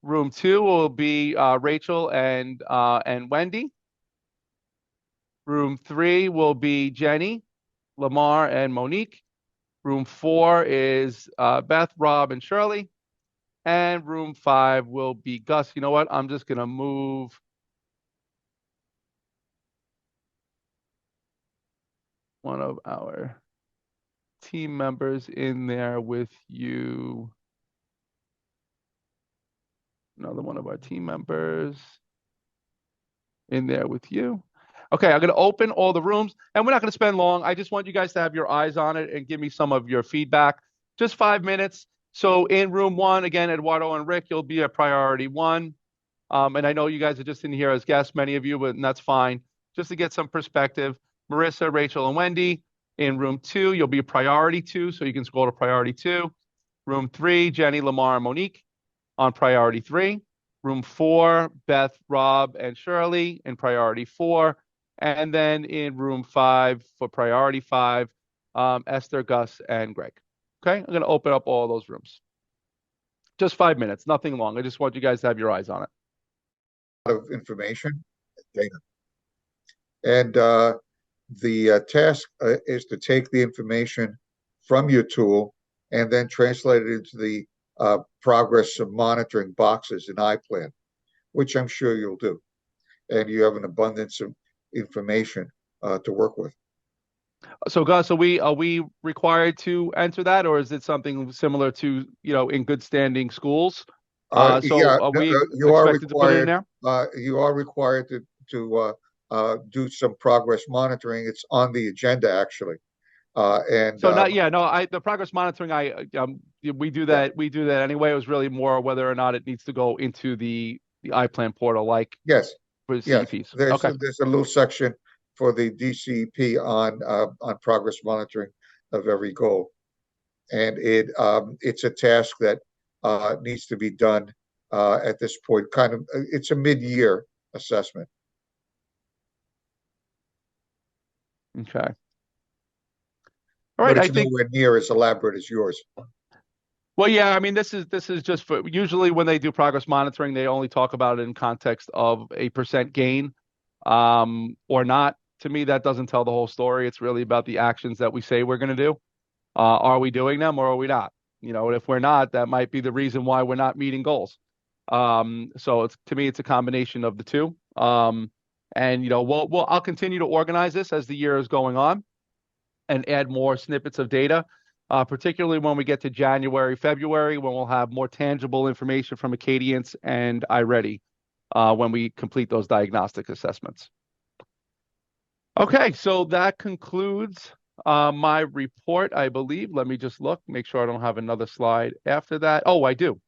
Room 2 will be Rachel and Wendy. Room 3 will be Jenny, Lamar, and Monique. Room 4 is Beth, Rob, and Shirley. And room 5 will be Gus. You know what? I'm just going to move one of our team members in there with you. Another one of our team members in there with you. Okay, I'm going to open all the rooms, and we're not going to spend long. I just want you guys to have your eyes on it and give me some of your feedback. Just 5 minutes. So in room 1, again, Eduardo and Rick, you'll be a priority 1. And I know you guys are just in here as guests, many of you, but that's fine. Just to get some perspective, Marissa, Rachel, and Wendy. In room 2, you'll be priority 2, so you can scroll to priority 2. Room 3, Jenny, Lamar, and Monique on priority 3. Room 4, Beth, Rob, and Shirley in priority 4. And then in room 5 for priority 5, Esther, Gus, and Greg. Okay, I'm going to open up all those rooms. Just 5 minutes, nothing long. I just want you guys to have your eyes on it. Of information, data. And the task is to take the information from your tool and then translate it into the progress of monitoring boxes in iPlan, which I'm sure you'll do. And you have an abundance of information to work with. So Gus, are we required to enter that, or is it something similar to, in good standing schools? Are we expected to put it in there? You are required to do some progress monitoring. It's on the agenda, actually. The progress monitoring, we do that. Yeah. We do that anyway. It was really more whether or not it needs to go into the iPlan portal, like yes, for CEPs. There's a little section for the DCEP on progress monitoring of every goal, and it's a task that needs to be done at this point. Kind of, it's a mid-year assessment. Okay. All But right, I it's think. nowhere near as elaborate as yours. Well, yeah, I mean, this is just for usually when they do progress monitoring, they only talk about it in context of a percent gain, or not. To me, that doesn't tell the whole story. It's really about the actions that we say we're going to do. Are we doing them or are we not? You know, and if we're not, that might be the reason why we're not meeting goals. So it's to me, it's a combination of the two. And you know, I'll continue to organize this as the year is going on and add more snippets of data, particularly when we get to January, February, when we'll have more tangible information from Acadians and iReady when we complete those diagnostic assessments. Okay, so that concludes my report, I believe. Let me just look, make sure I don't have another slide after that. Oh, I do.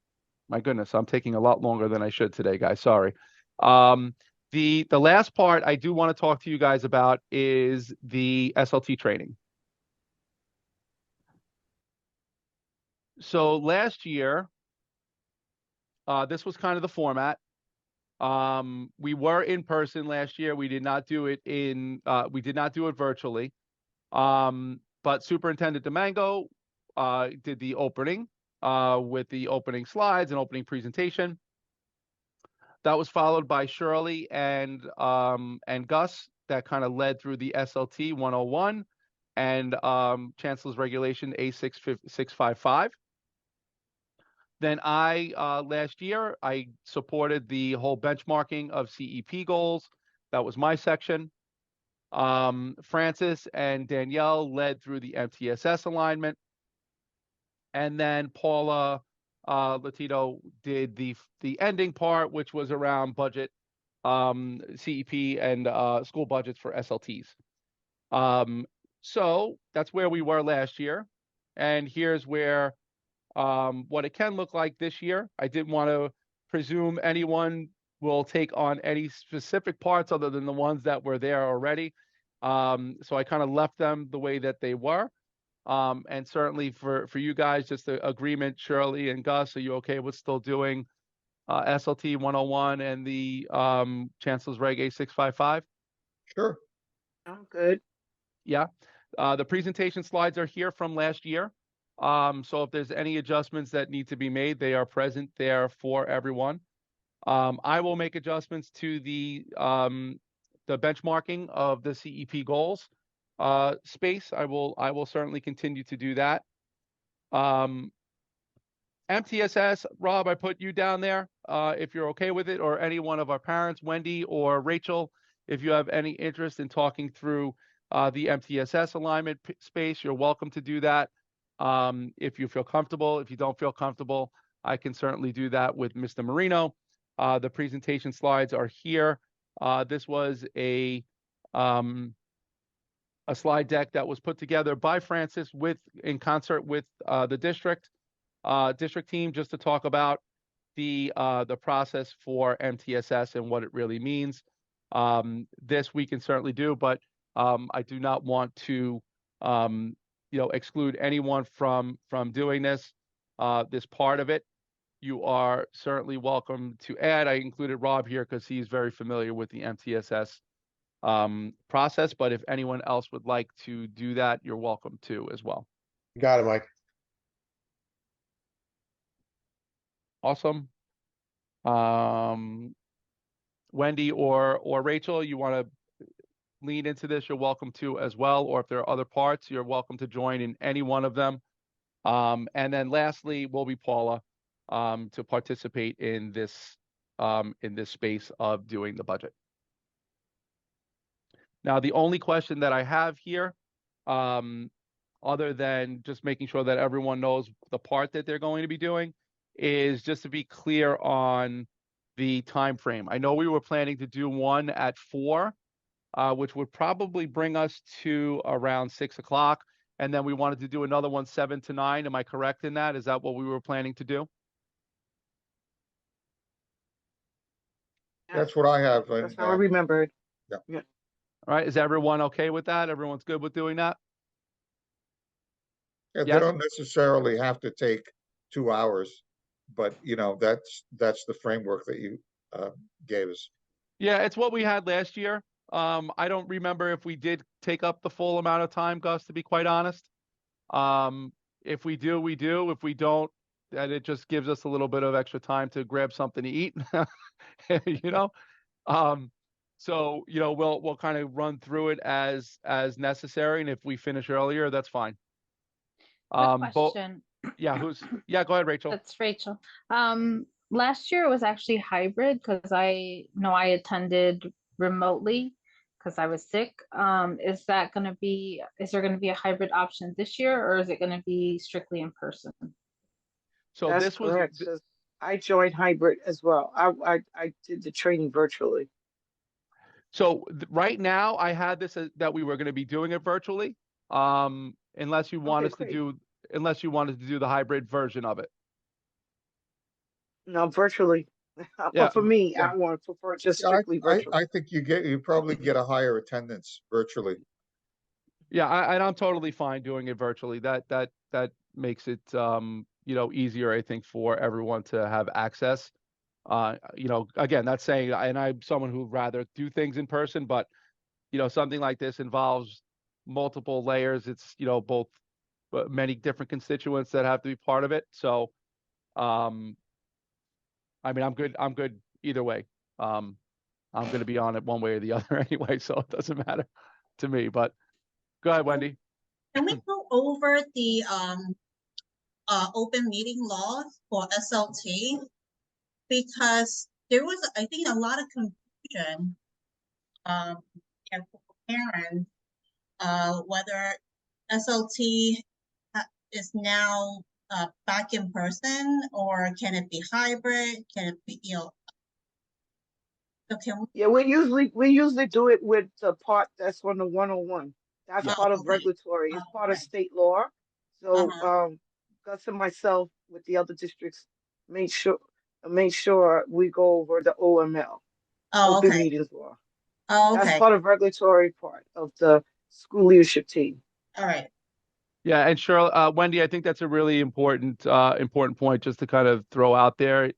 My goodness, I'm taking a lot longer than I should today, guys. Sorry. The last part I do want to talk to you guys about is the SLT training. So last year, this was kind of the format. We were in person last year. We did not do it virtually. But Superintendent Domingo did the opening with the opening slides and opening presentation. That was followed by Shirley and Gus that kind of led through the SLT 101 and Chancellor's Regulation A655. Then last year, I supported the whole benchmarking of CEP goals. That was my section. Francis and Danielle led through the MTSS alignment. And then Paula Latito did the ending part, which was around budget, CEP and school budgets for SLTs. So that's where we were last year. And here's where what it can look like this year. I didn't want to presume anyone will take on any specific parts other than the ones that were there already. So I kind of left them the way that they were. And certainly for you guys, just the agreement, Shirley and Gus, are you okay with still doing SLT 101 and the Chancellor's Reg A655? Sure. I'm good. Yeah. The presentation slides are here from last year. So if there's any adjustments that need to be made, they are present there for everyone. I will make adjustments to the benchmarking of the CEP goals space. I will certainly continue to do that. MTSS, Rob, I put you down there if you're okay with it, or any one of our parents, Wendy or Rachel, if you have any interest in talking through the MTSS alignment space, you're welcome to do that. If you feel comfortable. If you don't feel comfortable, I can certainly do that with Mr. Marino. The presentation slides are here. This was a slide deck that was put together by Francis in concert with the district team, just to talk about the process for MTSS and what it really means. This we can certainly do, but I do not want to exclude anyone from doing this part of it. You are certainly welcome to add. I included Rob here because he's very familiar with the MTSS process, but if anyone else would like to do that, you're welcome to as well. You got it, Mike. Awesome. Wendy or Rachel, you want to lean into this, you're welcome to as well. Or if there are other parts, you're welcome to join in any one of them. And then lastly will be Paula to participate in this space of doing the budget. Now, the only question that I have here, other than just making sure that everyone knows the part that they're going to be doing, is just to be clear on the time frame. I know we were planning to do one at 4, which would probably bring us to around 6 o'clock. And then we wanted to do another one 7 to 9. Am I correct in that? Is that what we were planning to do? That's what I have. That's how I remembered. Yeah. All right. Is everyone okay with that? Everyone's good with doing that? Yeah, Yes? they don't necessarily have to take 2 hours. but that's the framework that you gave us. Yeah, it's what we had last year. I don't remember if we did take up the full amount of time, Gus, to be quite honest. If we do, we do. If we don't, then it just gives us a little bit of extra time to grab something to eat, you know? So, we'll kind of run through it as necessary. And if we finish earlier, that's fine. Quick But question. yeah, go ahead, Rachel. That's Rachel. Last year it was actually hybrid because I know I attended remotely because I was sick. Is there going to be a hybrid option this year, or is it going to be strictly in person? So That's this was, correct. 'Cause I joined hybrid as well. I did the training virtually. so right now I had this that we were going to be doing it virtually. Unless you want Okay, us to great. unless you wanted to do the hybrid version of it. No, virtually. Yeah, But for me, Yeah. I want to prefer just Yeah, strictly I virtual. I think you probably get a higher attendance virtually. yeah, and I'm totally fine doing it virtually. That makes it easier, I think, for everyone to have access. Again, that's saying, and I'm someone who'd rather do things in person, but something like this involves multiple layers. It's both many different constituents that have to be part of it. So, I mean, I'm good either way. I'm going to be on it one way or the other anyway, so it doesn't matter to me. But go ahead, Wendy. Can we go over the open meeting laws for SLT? Because there was, I think, a lot of confusion and for parents whether SLT is now back in person, or can it be hybrid? Can it be, so can we? Yeah, we usually do it with the part that's on the 101. That's Yeah. part of Okay. regulatory. It's part of Okay. state law. So Uh-huh. Gus and myself with the other districts made sure we go over the OML, Oh, open okay. meetings law. Oh, That's okay. part of regulatory part of the school leadership team. All right. Yeah, and Cheryl, Wendy, I think that's a really important point just to kind of throw out there,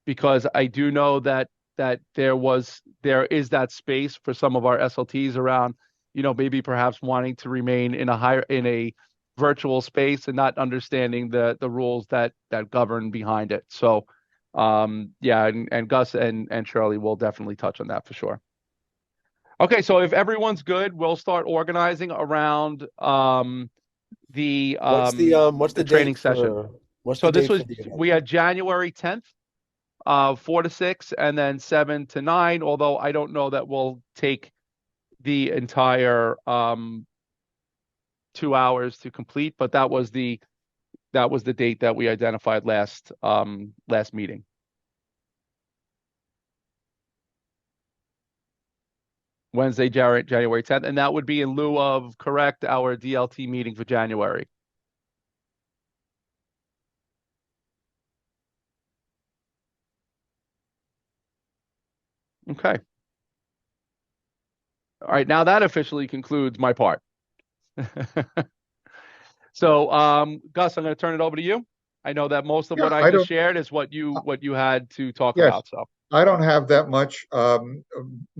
because I do know that there is that space for some of our SLTs around, maybe perhaps wanting to remain in a virtual space and not understanding the rules that govern behind it. So, yeah, and Gus and Shirley will definitely touch on that for sure. Okay, so if everyone's good, we'll start organizing around the What's the training date session. for what's So the this date was for the event? we had January 10th, 4 to 6, and then 7 to 9. Although I don't know that we'll take the entire 2 hours to complete, but that was the date that we identified last meeting. Wednesday, January 10th, and that would be in lieu of, correct, our DLT meeting for January. Okay. All right, now that officially concludes my part. So, Gus, I'm going to turn it over to you. I know that most of Yeah, what I just shared is what you had to talk yes, about. So, I don't have that much.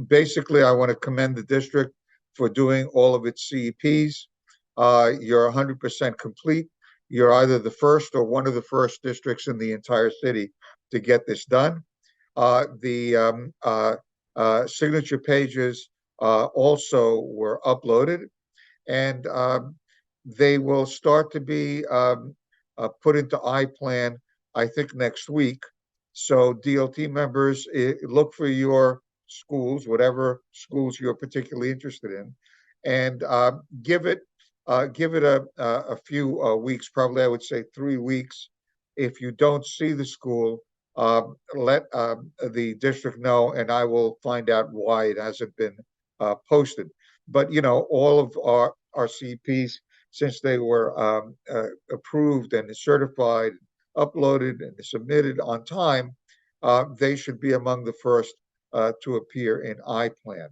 Basically, I want to commend the district for doing all of its CEPs. You're 100% complete. You're either the first or one of the first districts in the entire city to get this done. The signature pages also were uploaded, and they will start to be put into iPlan, I think, next week. So DLT members, look for your schools, whatever schools you're particularly interested in, and give it a few weeks, probably I would say 3 weeks. If you don't see the school, let the district know, and I will find out why it hasn't been posted. But all of our CPs, since they were approved and certified, uploaded and submitted on time, they should be among the first to appear in iPlan.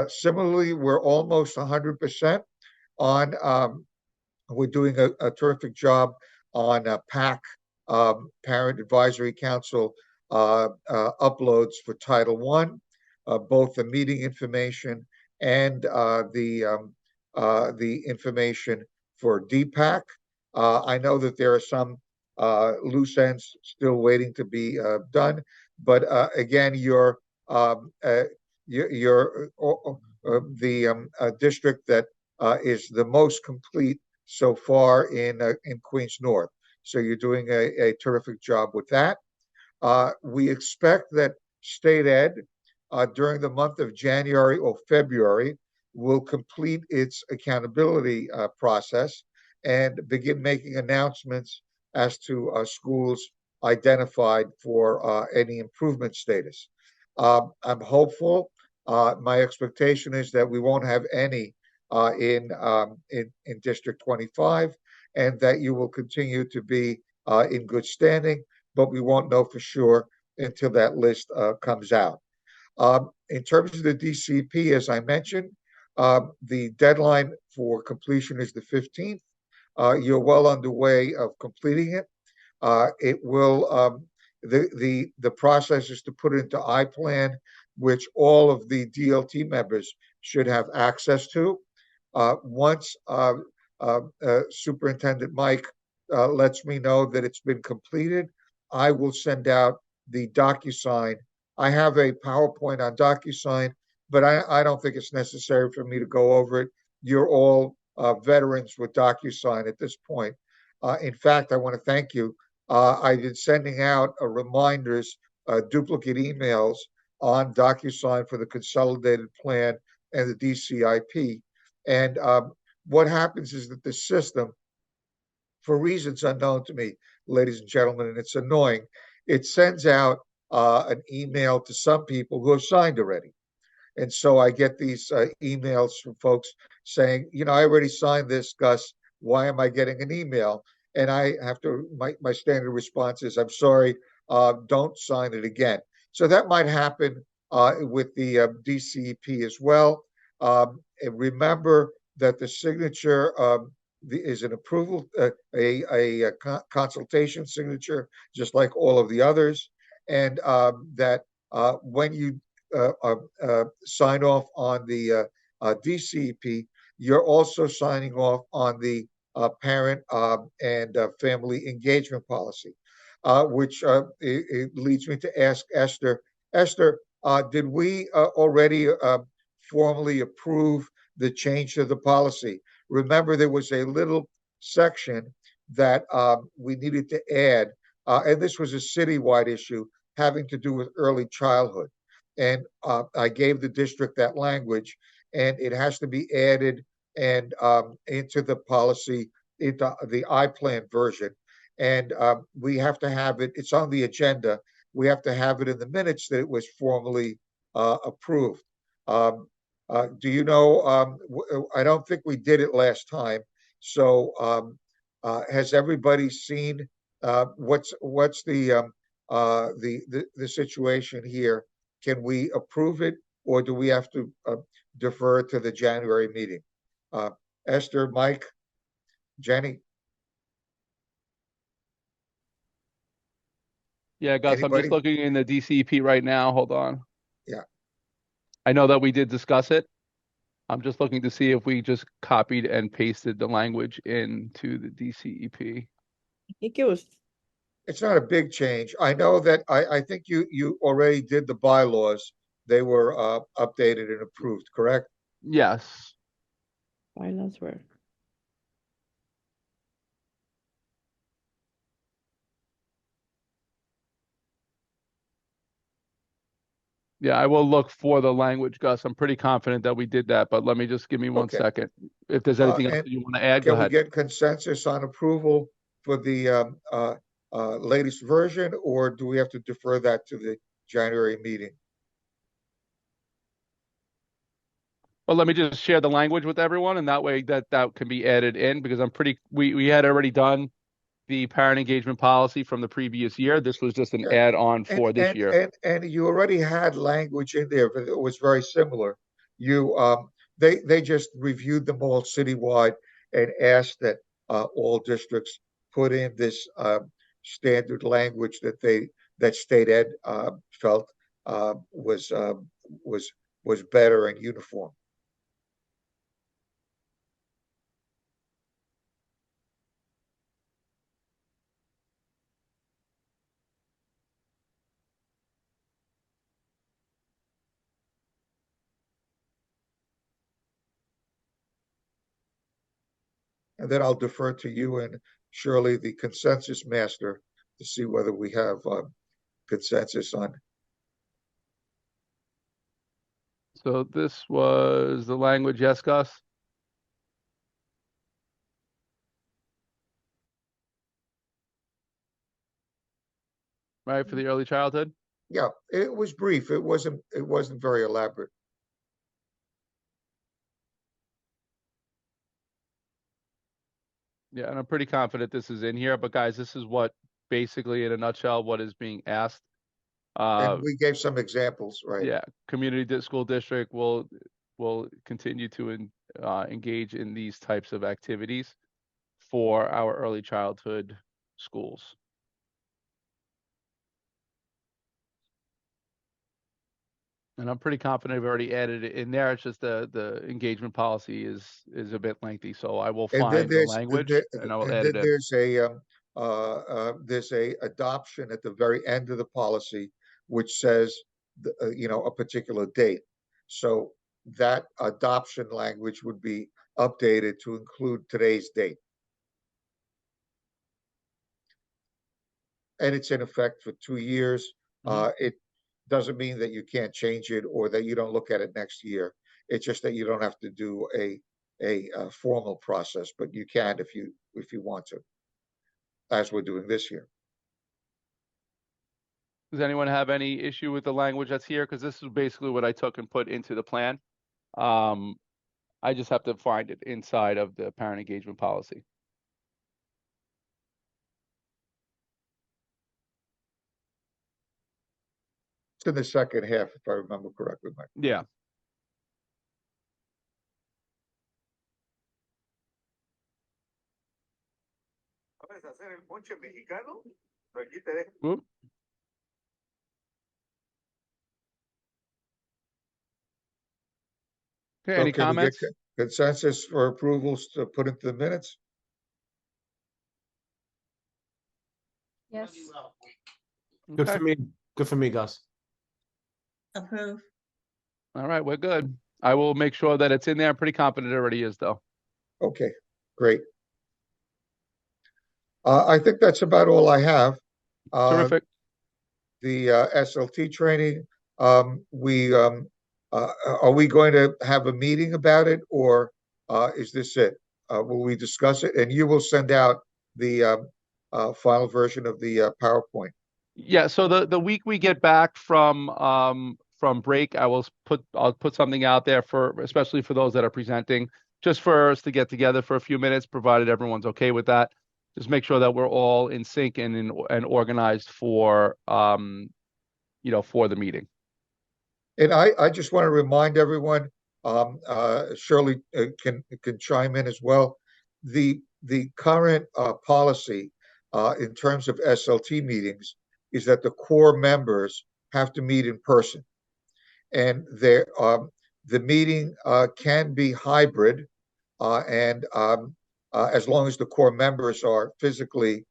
Similarly, we're almost 100% on. We're doing a terrific job on PAC, Parent Advisory Council uploads for Title I, both the meeting information and the information for DPAC. I know that there are some loose ends still waiting to be done, but again, the district that is the most complete so far in Queens North. So you're doing a terrific job with that. We expect that state ed during the month of January or February will complete its accountability process and begin making announcements as to schools identified for any improvement status. I'm hopeful. My expectation is that we won't have any in District 25, and that you will continue to be in good standing, but we won't know for sure until that list comes out. In terms of the DCP, as I mentioned, the deadline for completion is the 15th. You're well underway of completing it. It will the process is to put it into iPlan, which all of the DLT members should have access to. Once Superintendent Mike lets me know that it's been completed, I will send out the DocuSign. I have a PowerPoint on DocuSign, but I don't think it's necessary for me to go over it. You're all veterans with DocuSign at this point. In fact, I want to thank you. I've been sending out reminders, duplicate emails on DocuSign for the consolidated plan and the DCIP. And what happens is that the system, for reasons unknown to me, ladies and gentlemen, and it's annoying, it sends out an email to some people who have signed already. And so I get these emails from folks saying, I already signed this, Gus. Why am I getting an email? And I have to, my standard response is, I'm sorry, don't sign it again. So that might happen with the DCEP as well. And remember that the signature is an approval, a consultation signature, just like all of the others. And that when you sign off on the DCEP, you're also signing off on the parent and family engagement policy, which it leads me to ask Esther. Esther, did we already formally approve the change to the policy? Remember, there was a little section that we needed to add, and this was a citywide issue having to do with early childhood. And I gave the district that language, and it has to be added and into the policy, into the iPlan version. And we have to have it, it's on the agenda. We have to have it in the minutes that it was formally approved. Do you know, I don't think we did it last time. So has everybody seen what's the situation here? Can we approve it, or do we have to defer to the January meeting? Esther, Mike, Jenny? Yeah, Gus, I'm just looking in the DCEP right now. Hold on. Yeah. I know that we did discuss it. I'm just looking to see if we just copied and pasted the language into the DCEP. I think it was. It's not a big change. I know that I think you already did the bylaws. They were updated and approved, correct? Yes. Bylaws were. Yeah, I will look for the language, Gus. I'm pretty confident that we did that, but let me just give me one second. If there's anything else that you want to add, go ahead. Can we get consensus on approval for the latest version, or do we have to defer that to the January meeting? Well, let me just share the language with everyone, and that way that can be added in, because I'm pretty, we had already done the parent engagement policy from the previous year. This was just an add-on for this year. And you already had language in there, but it was very similar. They just reviewed them all citywide and asked that all districts put in this standard language that state ed felt was better and uniform. And then I'll defer to you and Shirley, the consensus master, to see whether we have consensus on. So this was the language, yes, Gus? Right, for the early childhood? Yeah, it was brief. It wasn't very elaborate. Yeah, and I'm pretty confident this is in here, but guys, this is what basically in a nutshell what is being asked. And we gave some examples, right? Yeah, school district will continue to engage in these types of activities for our early childhood schools. And I'm pretty confident I've already added it in there. It's just the engagement policy is a bit lengthy, so I will And then find the language and I will add it in. There's a adoption at the very end of the policy, which says, a particular date. So that adoption language would be updated to include today's date. And it's in effect for 2 years. It doesn't mean that you can't change it or that you don't look at it next year. It's just that you don't have to do a formal process, but you can if you want to, as we're doing this year. Does anyone have any issue with the language that's here? Because this is basically what I took and put into the plan. I just have to find it inside of the parent engagement policy. It's in the second half, if I remember correctly, Mike. Yeah. Whoop. Okay, So any can we get comments? consensus for approvals to put into the minutes? Yes. Good Okay. for me. Good for me, Gus. Approve. All right, we're good. I will make sure that it's in there. I'm pretty confident it already is, though. Okay, great. I think that's about all I have. Terrific. The SLT training, are we going to have a meeting about it, or is this it? Will we discuss it? And you will send out the final version of the PowerPoint. Yeah, so the week we get back from break, I'll put something out there for especially for those that are presenting, just for us to get together for a few minutes, provided everyone's okay with that. Just make sure that we're all in sync and organized for for the meeting. And I just want to remind everyone, Shirley can chime in as well. The current policy in terms of SLT meetings is that the core members have to meet in person, and the meeting can be hybrid, and as long as the core members are physically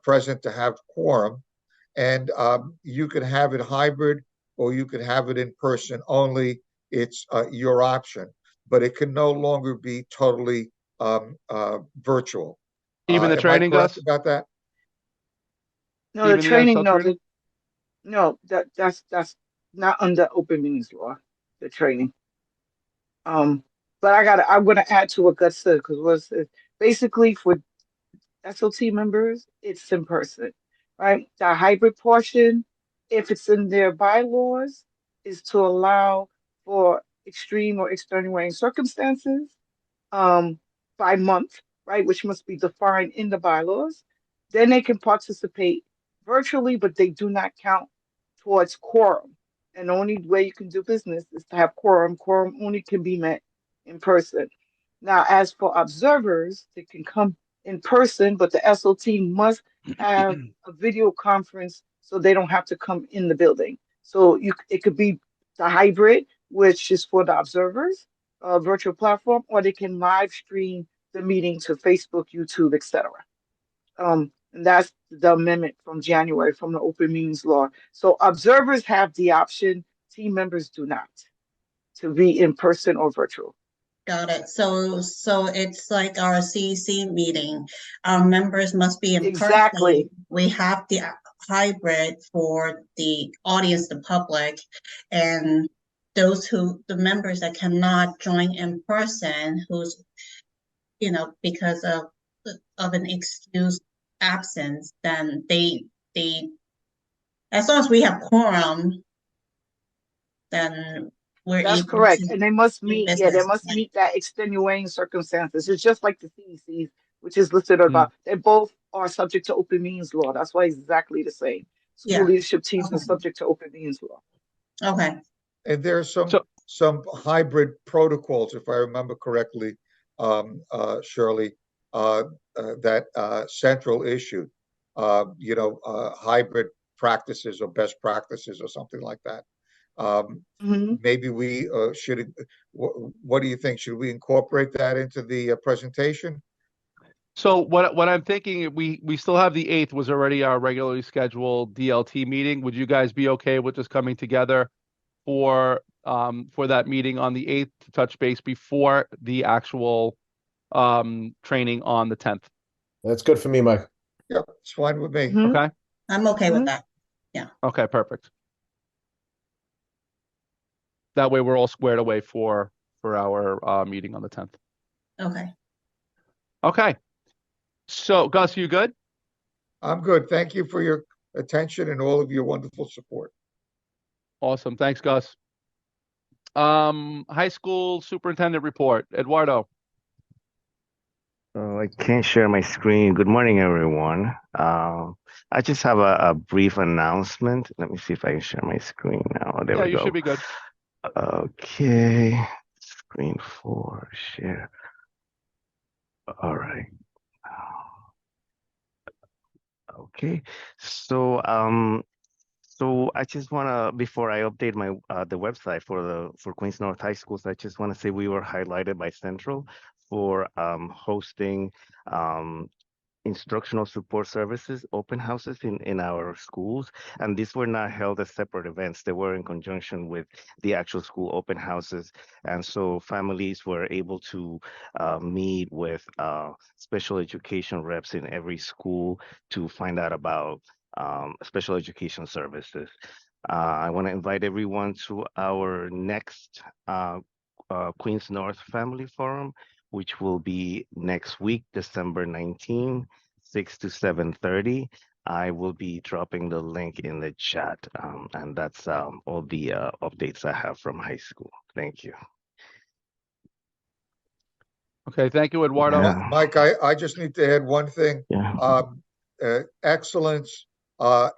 present to have quorum, and you can have it hybrid or you can have it in person only. It's your option, but it can no longer be totally virtual. Even the Am I training, correct Gus? about that? No, the Even the training, SL no, training? that's not under open meetings law, the training. But I'm gonna add to what Gus said, because basically for SLT members, it's in person, right? The hybrid portion, if it's in their bylaws, is to allow for extreme or extenuating circumstances, by month, right, which must be defined in the bylaws. Then they can participate virtually, but they do not count towards quorum. And the only way you can do business is to have quorum. Quorum only can be met in person. Now, as for observers, they can come in person, but the SOT must have a video conference so they don't have to come in the building. So it could be the hybrid, which is for the observers, virtual platform, or they can live stream the meeting to Facebook, YouTube, etc. And that's the amendment from January from the open meetings law. So observers have the option, team members do not, to be in person or virtual. Got it. So it's like our CEC meeting. Our members must be in Exactly. person. We have the hybrid for the audience, the public, and the members that cannot join in person, who's, because of an excused absence, then they, as long as we have quorum, then we're That's able correct. to And they must do meet, yeah, they business. must meet that extenuating circumstances. It's just like the CECs, which is listed about. They both are subject to open meetings law. That's why it's exactly the same. School Yeah. leadership teams are Okay. subject to open meetings law. Okay. And there are So- some hybrid protocols, if I remember correctly, Shirley, that Central issued. Hybrid practices or best practices or something like that. Maybe we should. What do you think? Should we incorporate that into the presentation? So what I'm thinking, we still have the 8th was already our regularly scheduled DLT meeting. Would you guys be okay with just coming together for that meeting on the 8th to touch base before the actual training on the 10th? That's good for me, Mike. Yep, it's fine with me. Okay. I'm okay with that. Okay, perfect. That way we're all squared away for our meeting on the 10th. Okay. Okay. So Gus, you good? I'm good. Thank you for your attention and all of your wonderful support. Awesome. Thanks, Gus. High school superintendent report. Eduardo. I can't share my screen. Good morning, everyone. I just have a brief announcement. Let me see if I can share my screen now. There Yeah, we you go. should be good. Okay. Screen 4, share. All right. Okay. So I just wanna, before I update my the website for Queens North High Schools, I just wanna say we were highlighted by Central for hosting instructional support services open houses in our schools, and these were not held as separate events. They were in conjunction with the actual school open houses, and so families were able to meet with special education reps in every school to find out about special education services. I want to invite everyone to our next Queens North Family Forum, which will be next week, December 19, 6 to 7:30. I will be dropping the link in the chat, and that's all the updates I have from high school. Thank you. Okay, thank you, Eduardo. Yeah. Mike, I just need to add one thing. Yeah. Excellence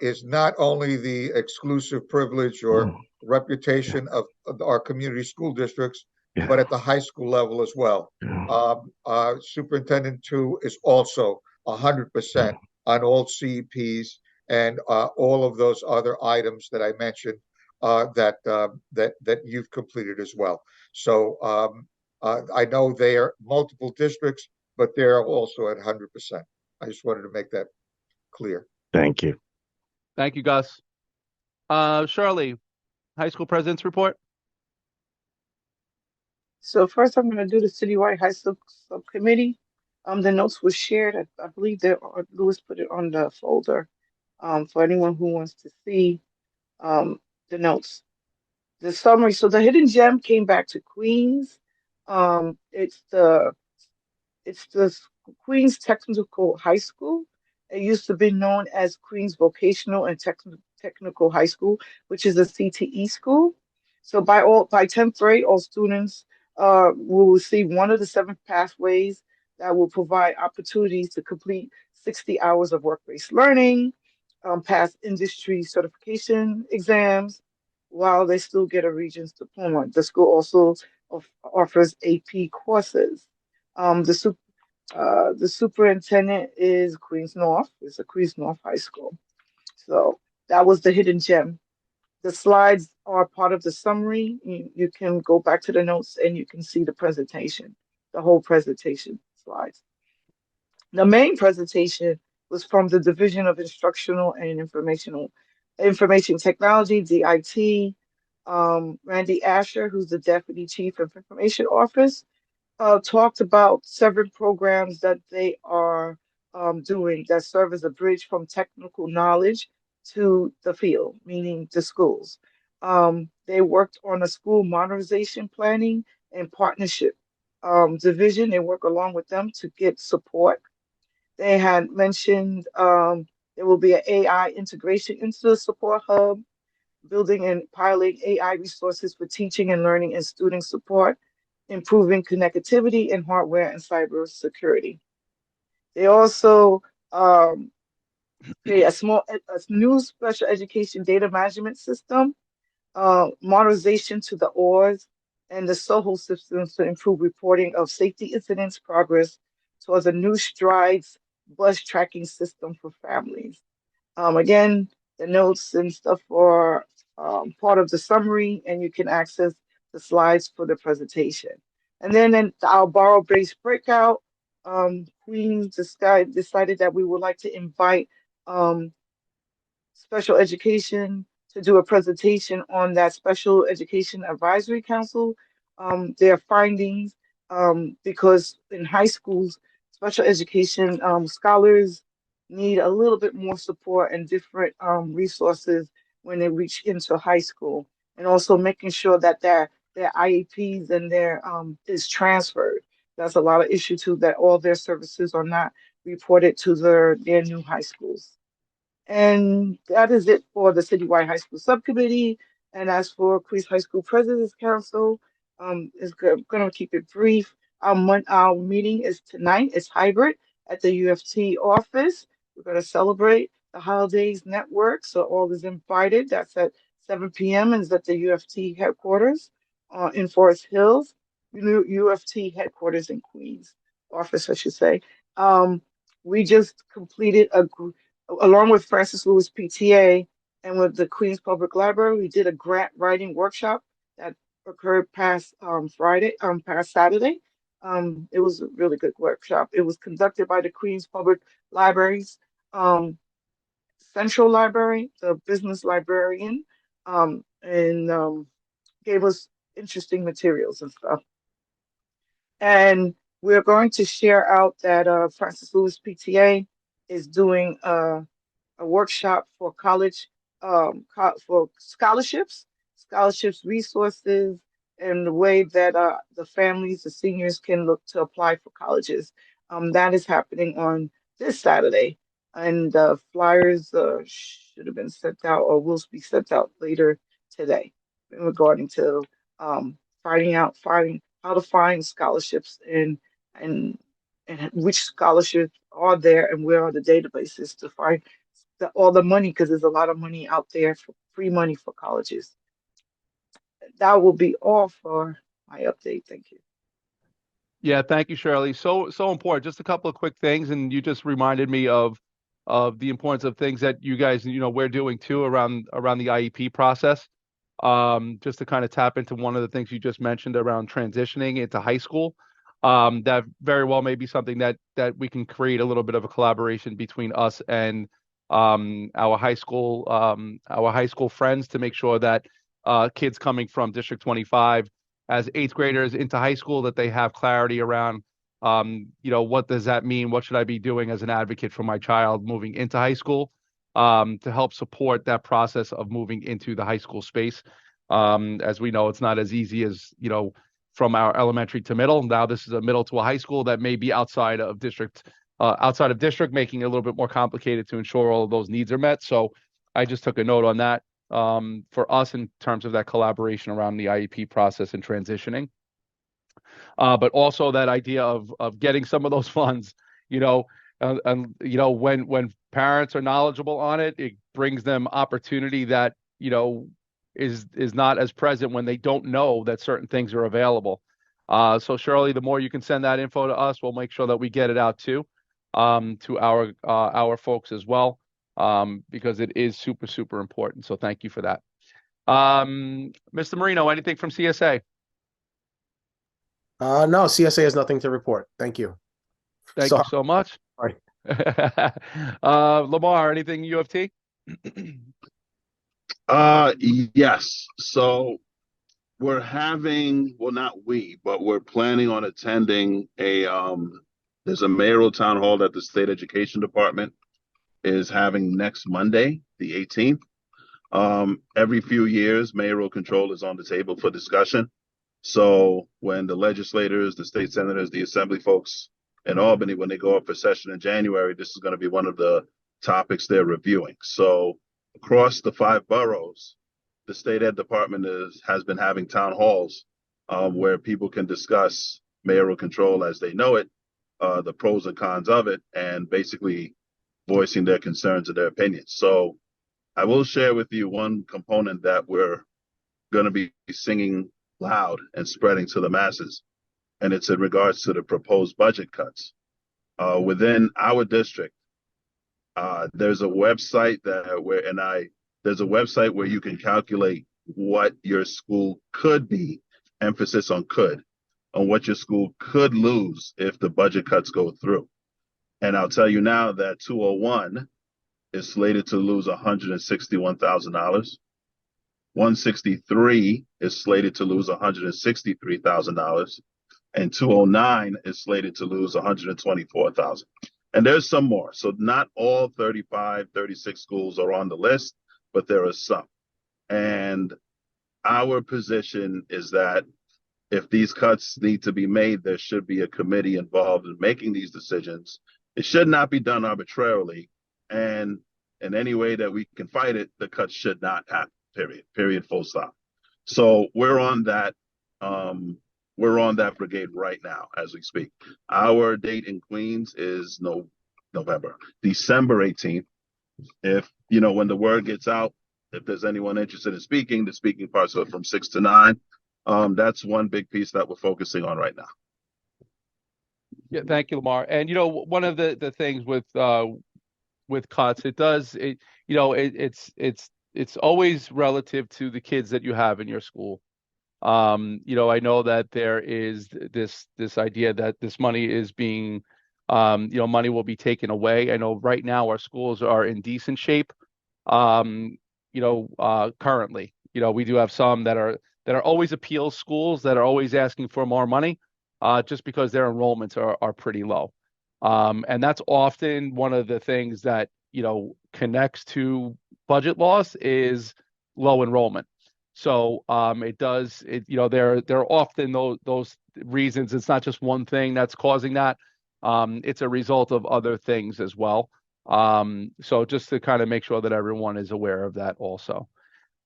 is not only the exclusive privilege or reputation of our community school districts, Yeah. but at the high school level as well. Yeah. Superintendent 2 is also 100% on all CEPs and all of those other items that I mentioned that you've completed as well. So I know they are multiple districts, but they're also at 100%. I just wanted to make that clear. Thank you. Thank you, Gus. Shirley, high school president's report. So first, I'm going to do the citywide high school subcommittee. The notes were shared. I believe that Lewis put it on the folder for anyone who wants to see the notes. The summary. So the hidden gem came back to Queens. It's the Queens Technical High School. It used to be known as Queens Vocational and Technical High School, which is a CTE school. So by 10th grade, all students will receive one of the 7 pathways that will provide opportunities to complete 60 hours of work-based learning, pass industry certification exams, while they still get a Regents diploma. The school also offers AP courses. The The superintendent is Queens North. It's a Queens North High School. So that was the hidden gem. The slides are part of the summary. You can go back to the notes and you can see the presentation, the whole presentation slides. The main presentation was from the Division of Instructional and Information Technology, DIT. Randy Asher, who's the Deputy Chief of Information Office, talked about several programs that they are doing that serve as a bridge from technical knowledge to the field, meaning the schools. They worked on a school modernization planning and partnership division. They work along with them to get support. They had mentioned there will be an AI integration into the support hub, building and piloting AI resources for teaching and learning and student support, improving connectivity and hardware and cyber security. They also create a new special education data management system, modernization to the ORs and the SOHO systems to improve reporting of safety incidents progress towards a new strides bus tracking system for families. Again, the notes and stuff are part of the summary, and you can access the slides for the presentation. And then in our borrow-based breakout, Queens decided that we would like to invite special education to do a presentation on that Special Education Advisory Council, their findings, because in high schools, special education scholars need a little bit more support and different resources when they reach into high school, and also making sure that their IEPs and their is transferred. That's a lot of issue too, that all their services are not reported to their new high schools. And that is it for the Citywide High School Subcommittee. And as for Queens High School President's Council, is going to keep it brief. Our meeting is tonight. It's hybrid at the UFT office. We're going to celebrate the Holidays Network, so all is invited. That's at 7 p.m. and is at the UFT headquarters in Forest Hills, UFT headquarters in Queens office, I should say. We just completed along with Francis Lewis PTA and with the Queens Public Library, we did a grant writing workshop that occurred past Saturday. It was a really good workshop. It was conducted by the Queens Public Library's Central Library, the business librarian, and gave us interesting materials and stuff. And we're going to share out that Francis Lewis PTA is doing a workshop for college, for scholarships, resources, and the way that the families, the seniors can look to apply for colleges. That is happening on this Saturday, and flyers should have been sent out or will be sent out later today regarding to finding how to find scholarships and which scholarships are there and where are the databases to find all the money, because there's a lot of money out there for free money for colleges. That will be all for my update. Thank you. Yeah, thank you, Shirley. So important. Just a couple of quick things, and you just reminded me of the importance of things that you guys, we're doing too around the IEP process. Just to kind of tap into one of the things you just mentioned around transitioning into high school. That very well may be something that we can create a little bit of a collaboration between us and our high school friends to make sure that kids coming from District 25 as eighth graders into high school, that they have clarity around what does that mean? What should I be doing as an advocate for my child moving into high school, to help support that process of moving into the high school space. As we know, it's not as easy as, from our elementary to middle. Now this is a middle to a high school that may be outside of district, making it a little bit more complicated to ensure all of those needs are met. So I just took a note on that for us in terms of that collaboration around the IEP process and transitioning. But also that idea of getting some of those funds, and when parents are knowledgeable on it, it brings them opportunity that is not as present when they don't know that certain things are available. So Shirley, the more you can send that info to us, we'll make sure that we get it out too, to our folks as well, because it is super, super important. So thank you for that. Mr. Marino, anything from CSA? No, CSA has nothing to report. Thank you. Thank you so much. Sorry. Lamar, anything U of T? Yes. So we're having, well, not we, but we're planning on attending there's a mayoral town hall that the state education department is having next Monday, the 18th. Every few years, mayoral control is on the table for discussion. So when the legislators, the state senators, the assembly folks in Albany, when they go up for session in January, this is going to be one of the topics they're reviewing. So across the 5 boroughs, the state ed department has been having town halls where people can discuss mayoral control as they know it, the pros and cons of it, and basically voicing their concerns and their opinions. So I will share with you one component that we're going to be singing loud and spreading to the masses, and it's in regards to the proposed budget cuts. Within our district, there's a website there's a website where you can calculate what your school could be, emphasis on could, on what your school could lose if the budget cuts go through. And I'll tell you now that 201 is slated to lose $161,000. 163 is slated to lose $163,000, and 209 is slated to lose $124,000. And there's some more. So not all 35, 36 schools are on the list, but there are some. And our position is that if these cuts need to be made, there should be a committee involved in making these decisions. It should not be done arbitrarily. And in any way that we can fight it, the cuts should not happen, period, full stop. So we're on that brigade right now as we speak. Our date in Queens is December 18th. If, when the word gets out, if there's anyone interested in speaking, the speaking parts are from 6 to 9. That's one big piece that we're focusing on right now. Yeah, thank you, Lamar. And one of the things with cuts, it's always relative to the kids that you have in your school. I know that there is this idea that this money is being, money will be taken away. I know right now our schools are in decent shape. Currently, we do have some that are always appeal schools that are always asking for more money, just because their enrollments are pretty low. And that's often one of the things that, connects to budget loss is low enrollment. So there are often those reasons. It's not just one thing that's causing that. It's a result of other things as well. So just to kind of make sure that everyone is aware of that also.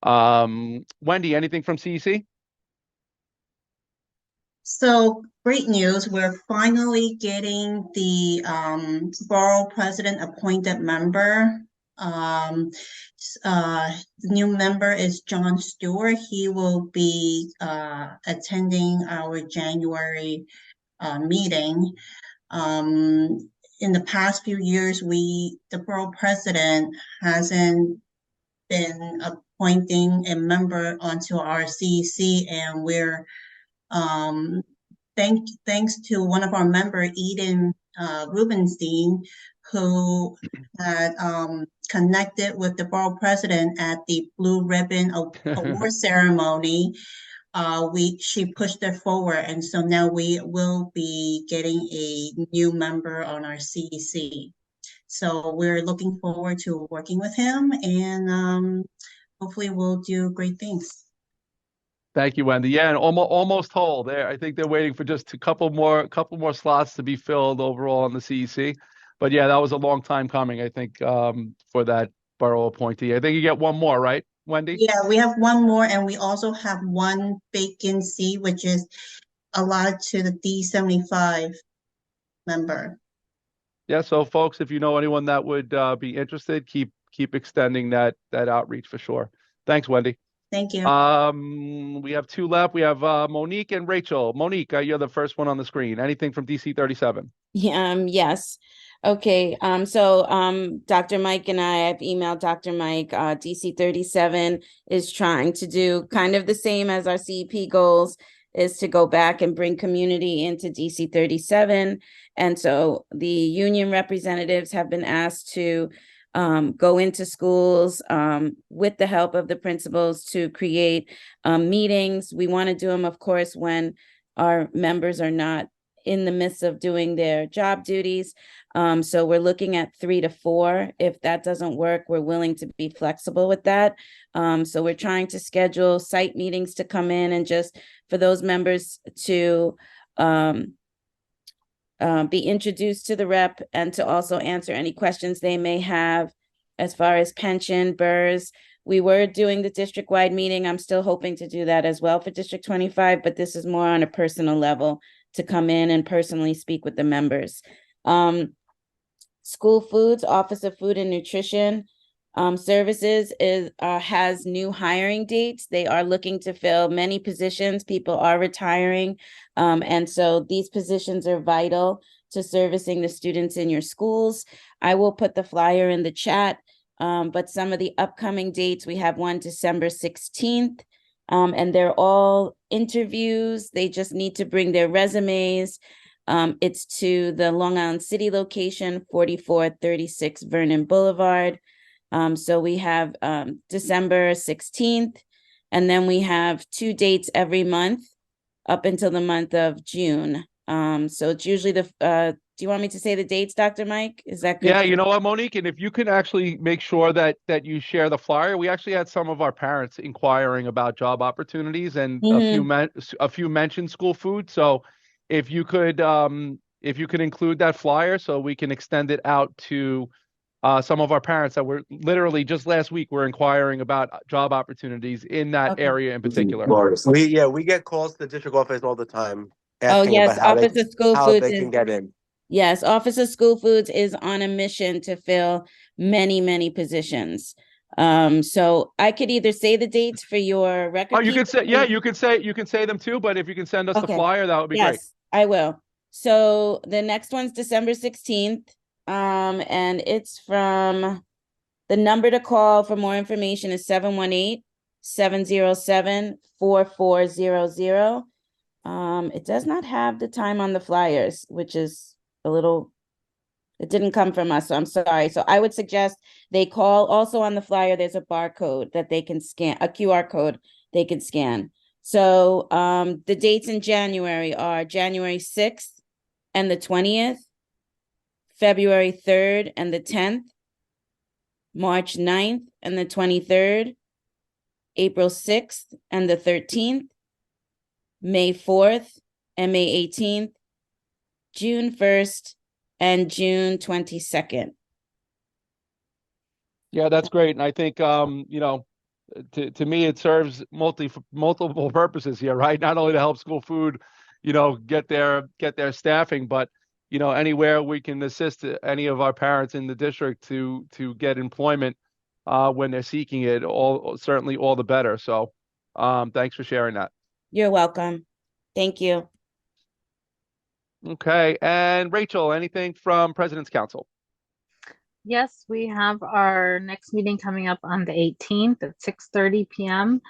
Wendy, anything from CEC? So great news, we're finally getting the borough president appointed member. The new member is John Stewart. He will be attending our January meeting. In the past few years, the borough president hasn't been appointing a member onto our CEC, and we're thanks to one of our member, Eden Rubenstein, who had connected with the borough president at the Blue Ribbon Award ceremony. She pushed it forward, and so now we will be getting a new member on our CEC. So we're looking forward to working with him, and hopefully we'll do great things. Thank you, Wendy. Yeah, and almost whole there. I think they're waiting for just a couple more slots to be filled overall on the CEC. But yeah, that was a long time coming, I think, for that borough appointee. I think you get one more, right, Wendy? Yeah, we have one more, and we also have one vacancy, which is allotted to the D75 member. Yeah, so folks, if you know anyone that would be interested, keep extending that outreach for sure. Thanks, Wendy. Thank you. We have two left. We have Monique and Rachel. Monique, you're the first one on the screen. Anything from DC 37? Yes. Okay. So Dr. Mike and I've emailed Dr. Mike. DC 37 is trying to do kind of the same as our CEP goals, is to go back and bring community into DC 37. And so the union representatives have been asked to go into schools with the help of the principals to create meetings. We want to do them, of course, when our members are not in the midst of doing their job duties. So we're looking at 3 to 4. If that doesn't work, we're willing to be flexible with that. So we're trying to schedule site meetings to come in and just for those members to be introduced to the rep and to also answer any questions they may have as far as pension, BERS. We were doing the district-wide meeting. I'm still hoping to do that as well for District 25, but this is more on a personal level to come in and personally speak with the members. School Foods, Office of Food and Nutrition Services has new hiring dates. They are looking to fill many positions. People are retiring. And so these positions are vital to servicing the students in your schools. I will put the flyer in the chat, but some of the upcoming dates, we have one December 16th, and they're all interviews. They just need to bring their resumes. It's to the Long Island City location, 4436 Vernon Boulevard. So we have December 16th, and then we have 2 dates every month up until the month of June. So it's usually do you want me to say the dates, Dr. Mike? Is that good? Yeah, you know what, Monique, and if you can actually make sure that you share the flyer. We actually had some of our parents inquiring about job opportunities, and a few mentioned school food. So if you could include that flyer, so we can extend it out to some of our parents that were literally just last week were inquiring about job opportunities in that area in particular. We get calls to the district office all the time Oh, asking yes, about Office of School how Foods they can get in. Yes, Office of School Foods is on a mission to fill many, many positions. So I could either say the dates for your record. Oh, you could say, yeah, you can say them too, but if you can send us the flyer, that would be great. Yes, I will. So the next one's December 16th. And it's from the number to call for more information is 718-707-4400. It does not have the time on the flyers, which is a little, it didn't come from us, so I'm sorry. So I would suggest they call. Also on the flyer, there's a barcode that they can scan, a QR code they can scan. So the dates in January are January 6th and the 20th, February 3rd and the 10th, March 9th and the 23rd, April 6th and the 13th, May 4th and May 18th, June 1st and June 22nd. Yeah, that's great. And I think, to me, it serves multiple purposes here, right? Not only to help school food, get their staffing, but, anywhere we can assist any of our parents in the district to get employment when they're seeking it, certainly all the better. So thanks for sharing that. You're welcome. Thank you. Okay. And Rachel, anything from President's Council? Yes, we have our next meeting coming up on the 18th at 6:30 p.m.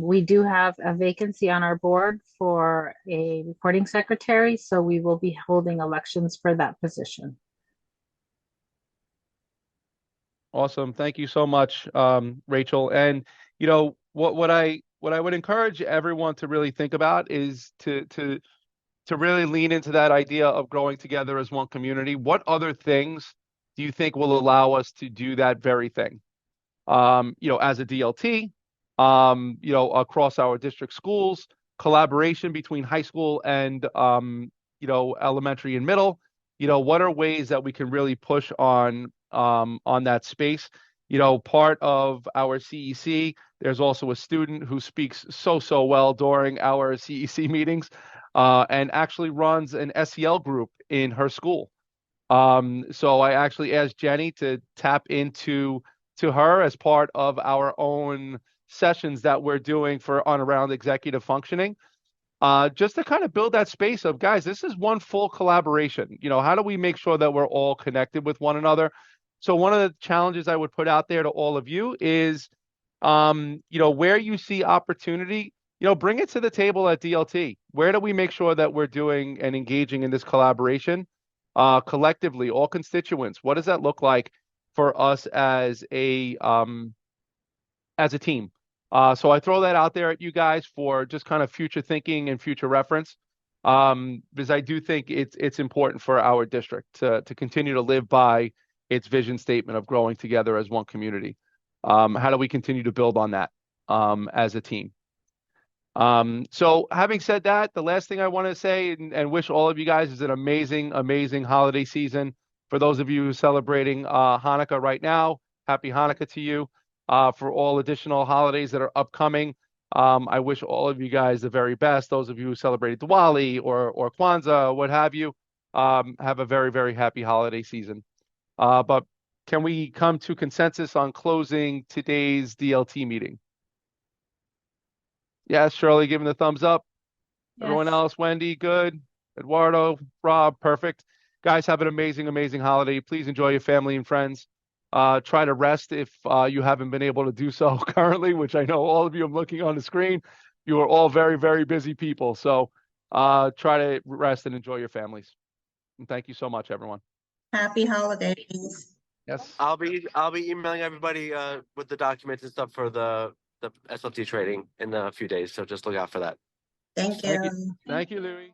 We do have a vacancy on our board for a recording secretary, so we will be holding elections for that position. Awesome. Thank you so much, Rachel. And what I would encourage everyone to really think about is to really lean into that idea of growing together as one community. What other things do you think will allow us to do that very thing? As a DLT, across our district schools, collaboration between high school and elementary and middle. What are ways that we can really push on that space? Part of our CEC, there's also a student who speaks so well during our CEC meetings, and actually runs an SEL group in her school. So I actually asked Jenny to tap into her as part of our own sessions that we're doing for on around executive functioning, just to kind of build that space of, guys, this is one full collaboration. You know, how do we make sure that we're all connected with one another? So one of the challenges I would put out there to all of you is, you know, where you see opportunity, you know, bring it to the table at DLT. Where do we make sure that we're doing and engaging in this collaboration collectively, all constituents? What does that look like for us as a team? So I throw that out there at you guys for just kind of future thinking and future reference, because I do think it's important for our district to continue to live by its vision statement of growing together as one community. How do we continue to build on that as a team? So having said that, the last thing I want to say and wish all of you guys is an amazing, amazing holiday season. For those of you celebrating Hanukkah right now, happy Hanukkah to you. For all additional holidays that are upcoming, I wish all of you guys the very best. Those of you who celebrated Diwali or Kwanzaa, what have you, have a very, very happy holiday season. But can we come to consensus on closing today's DLT meeting? Yes, Shirley, giving the thumbs up. Everyone Yes. else, Wendy, good. Eduardo, Rob, perfect. Guys, have an amazing, amazing holiday. Please enjoy your family and friends. Try to rest if you haven't been able to do so currently, which I know all of you, I'm looking on the screen. You are all very, very busy people. So try to rest and enjoy your families. And thank you so much, everyone. Happy holidays. Yes. I'll be emailing everybody with the documents and stuff for the SLT trading in a few days. So just look out for that. Thank Thank you. Thank you, Louis.